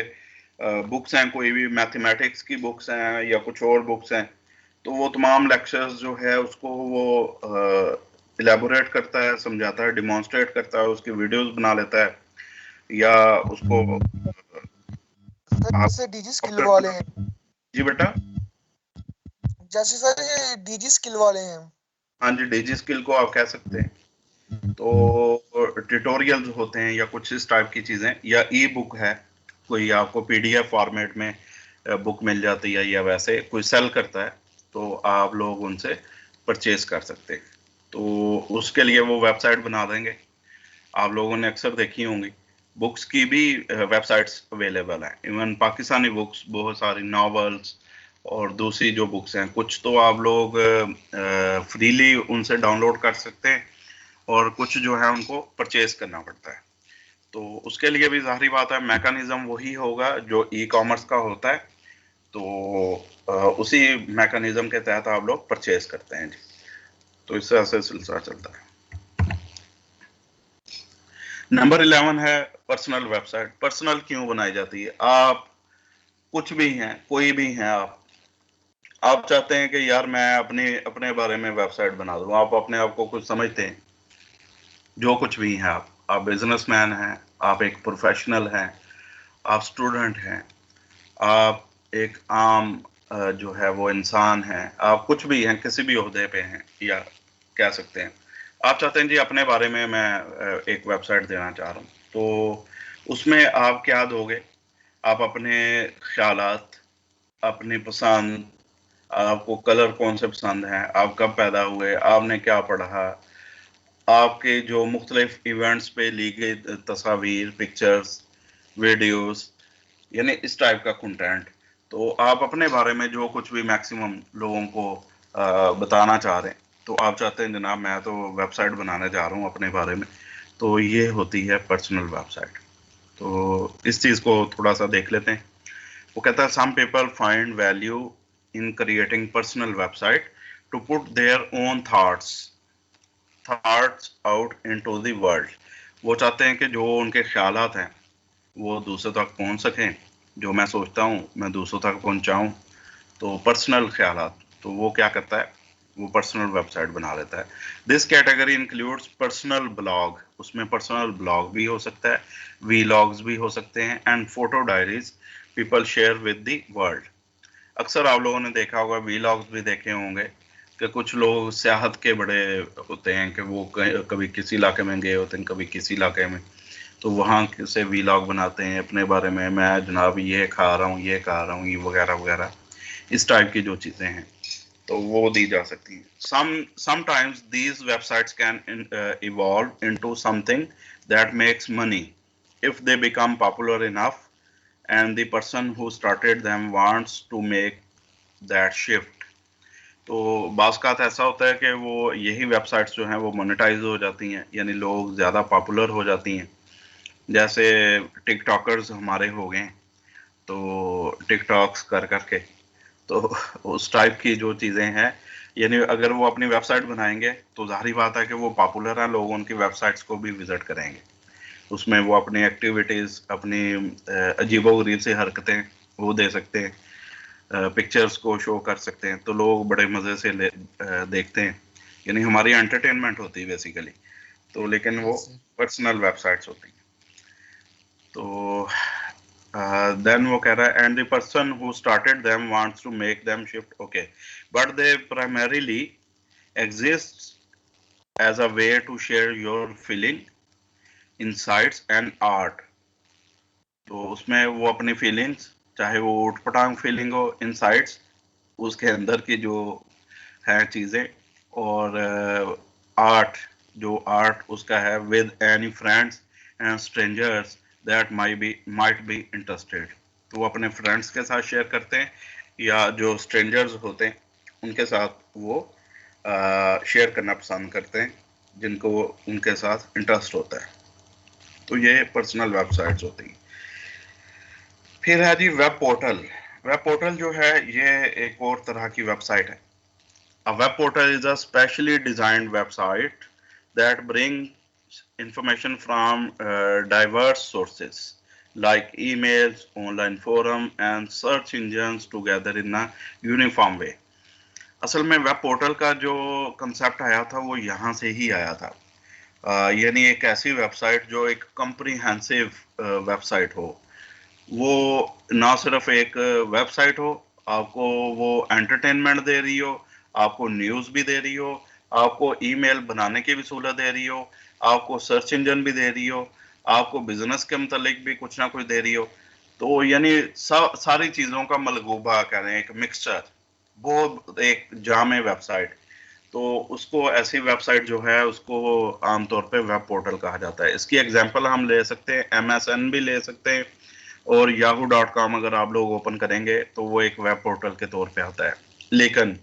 बुक्स हैं, कोई भी मैथमेटिक्स की बुक्स हैं या कुछ और बुक्स हैं, तो वो तमाम लेक्चर्स जो है उसको वो इलेबोरेट करता है, समझाता है, डिमॉन्स्ट्रेट करता है, उसकी वीडियोस बना लेता है, या उसको जैसे डीजी स्किल वाले हैं। जी बेटा, जैसे सर ये डीजी स्किल वाले हैं। हाँ जी, डीजी स्किल को आप कह सकते हैं। तो ट्यूटोरियल्स होते हैं या कुछ इस टाइप की चीजें, या ई बुक है, कोई आपको पीडीएफ फॉर्मेट में बुक मिल जाती है, या वैसे कोई सेल करता है तो आप लोग उनसे परचेज कर सकते हैं। तो उसके लिए वो वेबसाइट बना देंगे। आप लोगों ने अक्सर देखी होंगी, बुक्स की भी वेबसाइट्स अवेलेबल हैं, इवन पाकिस्तानी बुक्स, बहुत सारी नॉवेल्स और दूसरी जो बुक्स हैं, कुछ तो आप लोग फ्रीली उनसे डाउनलोड कर सकते हैं और कुछ जो है उनको परचेज करना पड़ता है। तो उसके लिए भी जाहिर बात है मैकेनिज्म वही होगा जो ई कॉमर्स का होता है, तो उसी मैकेनिज्म के तहत आप लोग परचेज करते हैं जी। तो इससे ऐसे सिलसिला चलता है। नंबर 11 है पर्सनल वेबसाइट। पर्सनल क्यों बनाई जाती है? आप कुछ भी हैं, कोई भी हैं, आप चाहते हैं कि यार मैं अपने बारे में वेबसाइट बना दूं, आप अपने आप को कुछ समझते हैं, जो कुछ भी हैं आप बिजनेसमैन हैं, आप एक प्रोफेशनल हैं, आप स्टूडेंट हैं, आप एक आम जो है वो इंसान है, आप कुछ भी हैं, किसी भी ओहदे पे हैं, या कह सकते हैं आप चाहते हैं जी अपने बारे में मैं एक वेबसाइट देना चाह रहा हूँ, तो उसमें आप क्या दोगे? आप अपने ख्यालात, अपनी पसंद, आपको कलर कौन से पसंद हैं, आप कब पैदा हुए, आपने क्या पढ़ा, आपके जो मुख्तलिफ इवेंट्स पे ली गई तस्वीर, पिक्चर्स, वीडियोस, यानी इस टाइप का कंटेंट। तो आप अपने बारे में जो कुछ भी मैक्सिमम लोगों को बताना चाह रहे हैं, तो आप चाहते हैं जनाब मैं तो वेबसाइट बनाने जा रहा हूँ अपने बारे में, तो ये होती है पर्सनल वेबसाइट। तो इस चीज़ को थोड़ा सा देख लेते हैं। वो कहता है some people find value in creating personal website to put their own thoughts out into the world. वो चाहते हैं कि जो उनके ख्यालात हैं वो दूसरों तक पहुंच सकें, जो मैं सोचता हूं मैं दूसरों तक पहुंचाऊं। तो पर्सनल ख्यालात, तो वो क्या करता है, वो पर्सनल वेबसाइट बना लेता है। This category includes personal blog, उसमें पर्सनल ब्लॉग भी हो सकता है, वीलॉग्स भी हो सकते हैं, and photo diaries people share with the world. अक्सर आप लोगों ने देखा होगा, वीलॉग्स भी देखे होंगे कि कुछ लोग सियाहत के बड़े होते हैं कि वो कभी किसी इलाके में गए होते हैं, कभी किसी इलाके में, तो वहाँ से वीलॉग बनाते हैं अपने बारे में, मैं जनाब ये खा रहा हूँ, ये खा रहा हूँ, ये वगैरह वगैरह, इस टाइप की जो चीज़ें हैं तो वो दी जा सकती हैं। Sometimes these websites can evolve into something that makes money if they become popular enough and the person who started them wants to make that shift. तो बाज़ ऐसा होता है कि वो यही वेबसाइट्स जो हैं वो मोनेटाइज हो जाती हैं, यानी लोग ज़्यादा पॉपुलर हो जाती हैं। जैसे टिकटॉकर्स हमारे हो गए, तो टिकटॉक्स कर करके तो उस टाइप की जो चीजें हैं, यानी अगर वो अपनी वेबसाइट बनाएंगे तो जाहिर बात है कि वो पॉपुलर हैं, लोग उनकी वेबसाइट्स को भी विजिट करेंगे। उसमें वो अपनी एक्टिविटीज, अपनी अजीबोगरीब सी हरकतें वो दे सकते हैं, पिक्चर्स को शो कर सकते हैं, तो लोग बड़े मजे से देखते हैं, यानी हमारी एंटरटेनमेंट होती है बेसिकली। तो लेकिन वो पर्सनल वेबसाइट्स होती हैं। तो देन वो कह रहा है and the person who started them wants to make them shift, okay, but they primarily exist as a way to share your feeling, insights and art. तो उसमें वो अपनी फीलिंग्स, चाहे वो उठपटांग फीलिंग हो, इनसाइट्स उसके अंदर की जो है चीजें, और आर्ट जो आर्ट उसका है, with any friends and strangers that might be interested. तो वो अपने फ्रेंड्स के साथ शेयर करते हैं या जो स्ट्रेंजर्स होते हैं उनके साथ वो शेयर करना पसंद करते हैं जिनको उनके साथ इंटरेस्ट होता है। तो ये पर्सनल वेबसाइट्स होती हैं। फिर है जी वेब पोर्टल। वेब पोर्टल जो है ये एक और तरह की वेबसाइट है। A web portal is a specially designed website that brings information from diverse sources like emails, online forum and search engines together in a uniform way. असल में वेब पोर्टल का जो कंसेप्ट आया था वो यहाँ से ही आया था, यानी एक ऐसी वेबसाइट जो एक कम्प्रीहेंसिव वेबसाइट हो। वो ना सिर्फ एक वेबसाइट हो, आपको वो एंटरटेनमेंट दे रही हो, आपको न्यूज़ भी दे रही हो, आपको ईमेल बनाने की भी सहूलत दे रही हो, आपको सर्च इंजन भी दे रही हो, आपको बिजनेस के मुतालिक भी कुछ ना कुछ दे रही हो। तो यानी सारी चीज़ों का मलगूबा कह रहे हैं, एक मिक्सचर, बहुत एक जामे वेबसाइट। तो उसको ऐसी वेबसाइट जो है उसको आमतौर पे वेब पोर्टल कहा जाता है। इसकी एग्जांपल हम ले सकते हैं, MSN भी ले सकते हैं, और yahoo.com अगर आप लोग ओपन करेंगे तो वो एक वेब पोर्टल के तौर पे आता है। लेकिन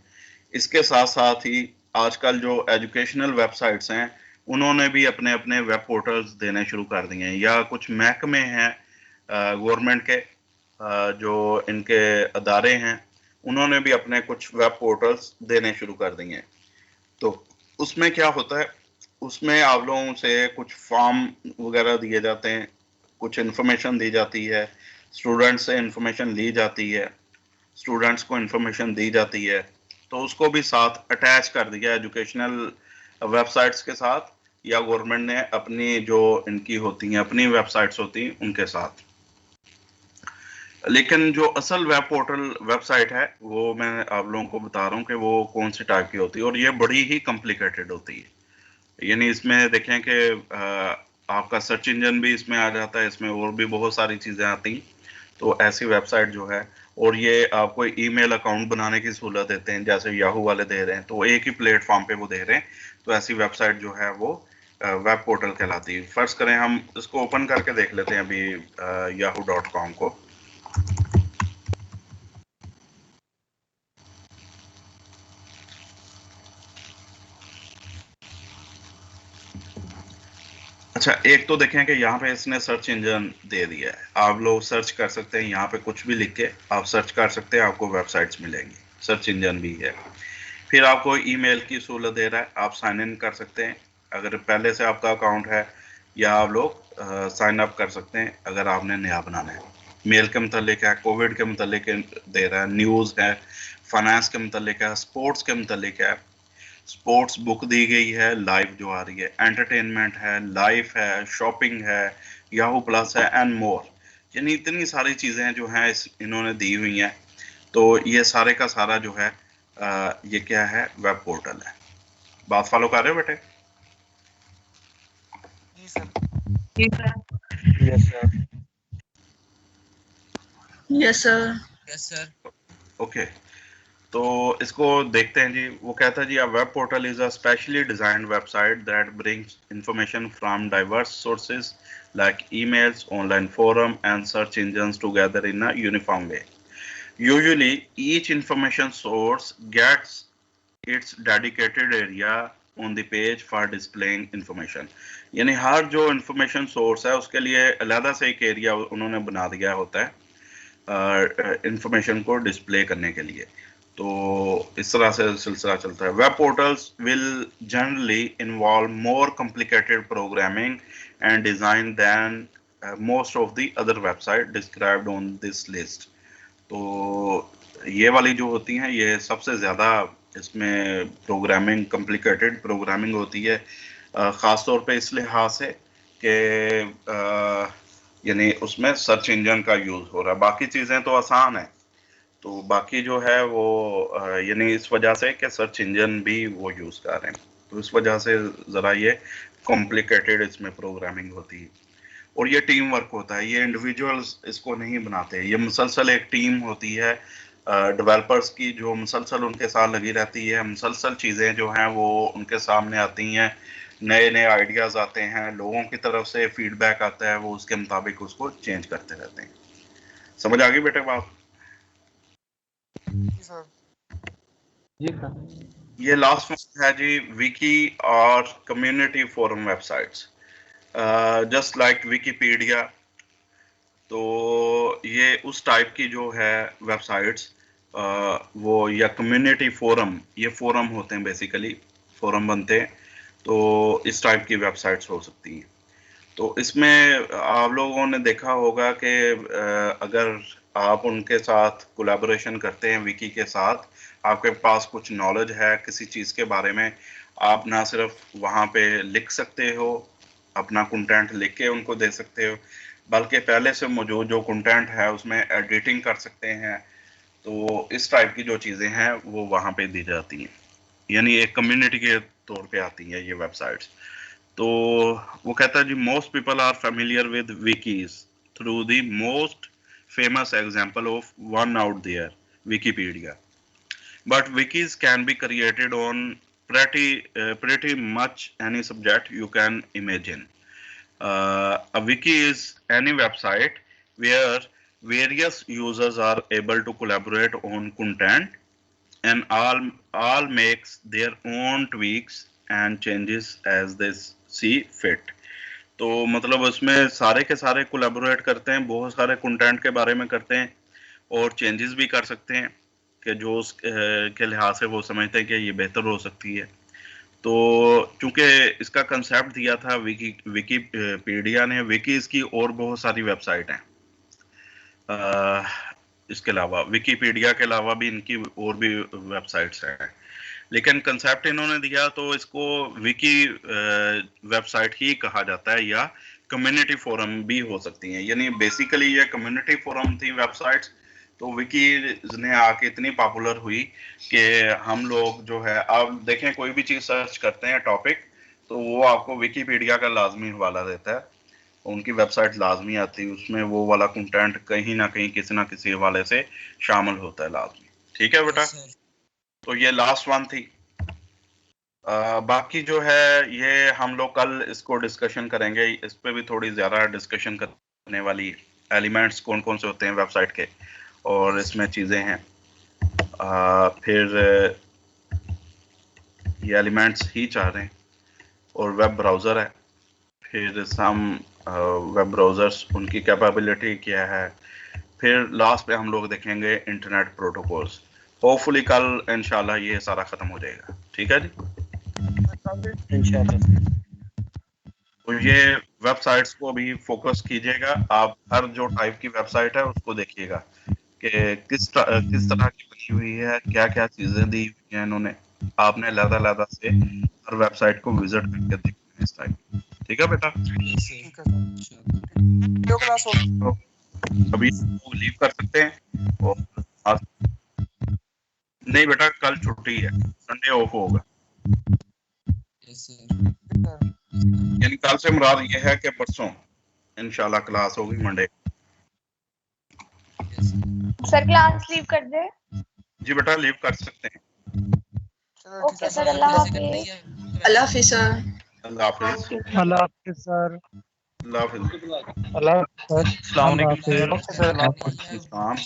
इसके साथ साथ ही आजकल जो एजुकेशनल वेबसाइट्स हैं उन्होंने भी अपने अपने वेब पोर्टल्स देने शुरू कर दिए हैं, या कुछ महकमे हैं गवर्नमेंट के, जो इनके अदारे हैं उन्होंने भी अपने कुछ वेब पोर्टल्स देने शुरू कर दिए हैं। तो उसमें क्या होता है, उसमें आप लोगों से कुछ फॉर्म वगैरह दिए जाते हैं, कुछ इन्फॉर्मेशन दी जाती है, स्टूडेंट्स से इन्फॉर्मेशन ली जाती है, स्टूडेंट्स को इन्फॉर्मेशन दी जाती है, तो उसको भी साथ अटैच कर दिया एजुकेशनल वेबसाइट्स के साथ, या गवर्नमेंट ने अपनी जो इनकी होती हैं अपनी वेबसाइट्स होती हैं उनके साथ। लेकिन जो असल वेब पोर्टल वेबसाइट है वो मैं आप लोगों को बता रहा हूँ कि वो कौन सी टाइप की होती है, और ये बड़ी ही कॉम्प्लिकेटेड होती है। यानी इसमें देखें कि आपका सर्च इंजन भी इसमें आ जाता है, इसमें और भी बहुत सारी चीज़ें आती हैं। तो ऐसी वेबसाइट जो है, और ये आपको ईमेल अकाउंट बनाने की सहूलत देते हैं, जैसे याहू वाले दे रहे हैं, तो एक ही प्लेटफॉर्म पे वो दे रहे हैं। तो ऐसी वेबसाइट जो है वो वेब पोर्टल कहलाती है। फर्ज करें हम इसको ओपन करके देख लेते हैं अभी yahoo.com को। अच्छा, एक तो देखें कि यहाँ पे इसने सर्च इंजन दे दिया है, आप लोग सर्च कर सकते हैं, यहाँ पे कुछ भी लिख के आप सर्च कर सकते हैं, आपको वेबसाइट्स मिलेंगी, सर्च इंजन भी है। फिर आपको ईमेल की सहूलत दे रहा है, आप साइन इन कर सकते हैं अगर पहले से आपका अकाउंट है, या आप लोग साइन अप कर सकते हैं अगर आपने नया बनाना है। मेल के मुतालिक है, कोविड के मुतालिक दे रहा है, न्यूज़ है, फाइनेंस के मुतालिक है, स्पोर्ट्स के मुतालिक है, स्पोर्ट्स बुक दी गई है लाइव जो आ रही है, एंटरटेनमेंट है, लाइफ है, शॉपिंग है, याहू प्लस है एंड मोर। यानी इतनी सारी चीज़ें जो हैं इन्होंने दी हुई हैं। तो ये सारे का सारा जो है ये क्या है, वेब पोर्टल है। बात फॉलो कर रहे हो बेटे? जी sir. Yes sir. Yes sir. Yes sir. Okay, तो इसको देखते हैं जी। वो कहता है जी, a web portal is a specially designed website that brings information from diverse sources like emails, online forum and search engines together in a uniform way. Usually each information source gets its dedicated area on the page for displaying information. यानी हर जो information source है उसके लिए अलग से एक area उन्होंने बना दिया होता है इंफॉर्मेशन को डिस्प्ले करने के लिए। तो इस तरह से सिलसिला चलता है। Web portals will generally involve more complicated programming and design than most of the other website described on this list. तो ये वाली जो होती हैं ये सबसे ज़्यादा इसमें प्रोग्रामिंग कॉम्प्लिकेटेड प्रोग्रामिंग होती है, ख़ास तौर पे इस लिहाज से कि यानी उसमें सर्च इंजन का यूज़ हो रहा है। बाकी चीज़ें तो आसान है, तो बाकी जो है वो यानी इस वजह से कि सर्च इंजन भी वो यूज़ कर रहे हैं, तो इस वजह से ज़रा ये कॉम्प्लिकेटेड इसमें प्रोग्रामिंग होती है। और ये टीम वर्क होता है, ये इंडिविजुअल्स इसको नहीं बनाते, ये मुसलसल एक टीम होती है डेवलपर्स की जो मुसलसल उनके साथ लगी रहती है। मुसलसल चीज़ें जो हैं वो उनके सामने आती हैं, नए नए आइडियाज़ आते हैं, लोगों की तरफ से फीडबैक आता है, वो उसके मुताबिक उसको चेंज करते रहते हैं। समझ आ गई बेटे बात? जी सर। ये लास्ट वन है जी, विकी और community forum websites, just like Wikipedia. तो ये उस टाइप की जो है वेबसाइट्स वो या कम्युनिटी फोरम, ये फोरम होते हैं बेसिकली, फोरम बनते हैं, तो इस टाइप की वेबसाइट्स हो सकती हैं। तो इसमें आप लोगों ने देखा होगा कि अगर आप उनके साथ कोलैबोरेशन करते हैं विकी के साथ, आपके पास कुछ नॉलेज है किसी चीज़ के बारे में, आप ना सिर्फ वहाँ पे लिख सकते हो, अपना कंटेंट लिख के उनको दे सकते हो, बल्कि पहले से मौजूद जो कंटेंट है उसमें एडिटिंग कर सकते हैं। तो इस टाइप की जो चीज़ें हैं वो वहाँ पे दी जाती हैं, यानी एक कम्युनिटी के तौर पे आती हैं ये वेबसाइट्स। तो वो कहता है जी, most people are familiar with wikis through the most famous example of one out there, Wikipedia, but wikis can be created on pretty much any subject you can imagine. A wiki is any website where various users are able to collaborate on content and all makes their own tweaks and changes as they see fit. तो मतलब उसमें सारे के सारे collaborate करते हैं, बहुत सारे कंटेंट के बारे में करते हैं और चेंजेस भी कर सकते हैं कि जो के लिहाज से वो समझते हैं कि ये बेहतर हो सकती है। तो चूंकि इसका कंसेप्ट दिया था विकीपीडिया ने, विकीज की और बहुत सारी वेबसाइट हैं, इसके अलावा विकीपीडिया के अलावा भी इनकी और भी वेबसाइट्स हैं, लेकिन कंसेप्ट इन्होंने दिया तो इसको विकी वेबसाइट ही कहा जाता है, या कम्युनिटी फोरम भी हो सकती हैं। यानी बेसिकली ये कम्युनिटी फोरम थी वेबसाइट्स, तो विकी ने आके इतनी पॉपुलर हुई कि हम लोग जो है, आप देखें कोई भी चीज़ सर्च करते हैं टॉपिक, तो वो आपको विकीपीडिया का लाजमी हवाला देता है, उनकी वेबसाइट लाजमी आती है, उसमें वो वाला कंटेंट कहीं ना कहीं किसी ना किसी हवाले से शामिल होता है लाजमी। ठीक है बेटा? तो ये लास्ट वन थी। बाकी जो है ये हम लोग कल इसको डिस्कशन करेंगे, इस पे भी थोड़ी ज़्यादा डिस्कशन करने वाली, एलिमेंट्स कौन कौन से होते हैं वेबसाइट के और इसमें चीज़ें हैं। फिर ये एलिमेंट्स ही चाह रहे हैं और वेब ब्राउज़र है, फिर सम वेब ब्राउज़र्स, उनकी कैपेबिलिटी क्या है, फिर लास्ट पे हम लोग देखेंगे इंटरनेट प्रोटोकॉल्स। होपफुली कल इंशाल्लाह ये सारा ख़त्म हो जाएगा। ठीक है जी? इंशाल्लाह। तो ये वेबसाइट्स को भी फोकस कीजिएगा, आप हर जो टाइप की वेबसाइट है उसको देखिएगा कि किस तरह की बनी हुई है, क्या क्या चीज़ें दी हुई हैं इन्होंने, आपने अलग-अलग से हर वेबसाइट को विजिट करके देखना है इस टाइप। ठीक है बेटा? ठीक है सर। क्लास हो तो अभी लोग लीव कर सकते हैं और आज नहीं बेटा, कल छुट्टी है, संडे ऑफ होगा। यानी कल से मुराद ये है कि परसों इंशाल्लाह क्लास होगी मंडे। सर क्लास लीव कर दे? जी बेटा लीव कर सकते हैं। ओके सर, अल्लाह हाफिज। अल्लाह हाफिज सर। अल्लाह हाफिज। अल्लाह हाफिज सर। अल्लाह हाफिज। अल्लाह हाफिज। अस्सलाम वालेकुम सर। अस्सलाम।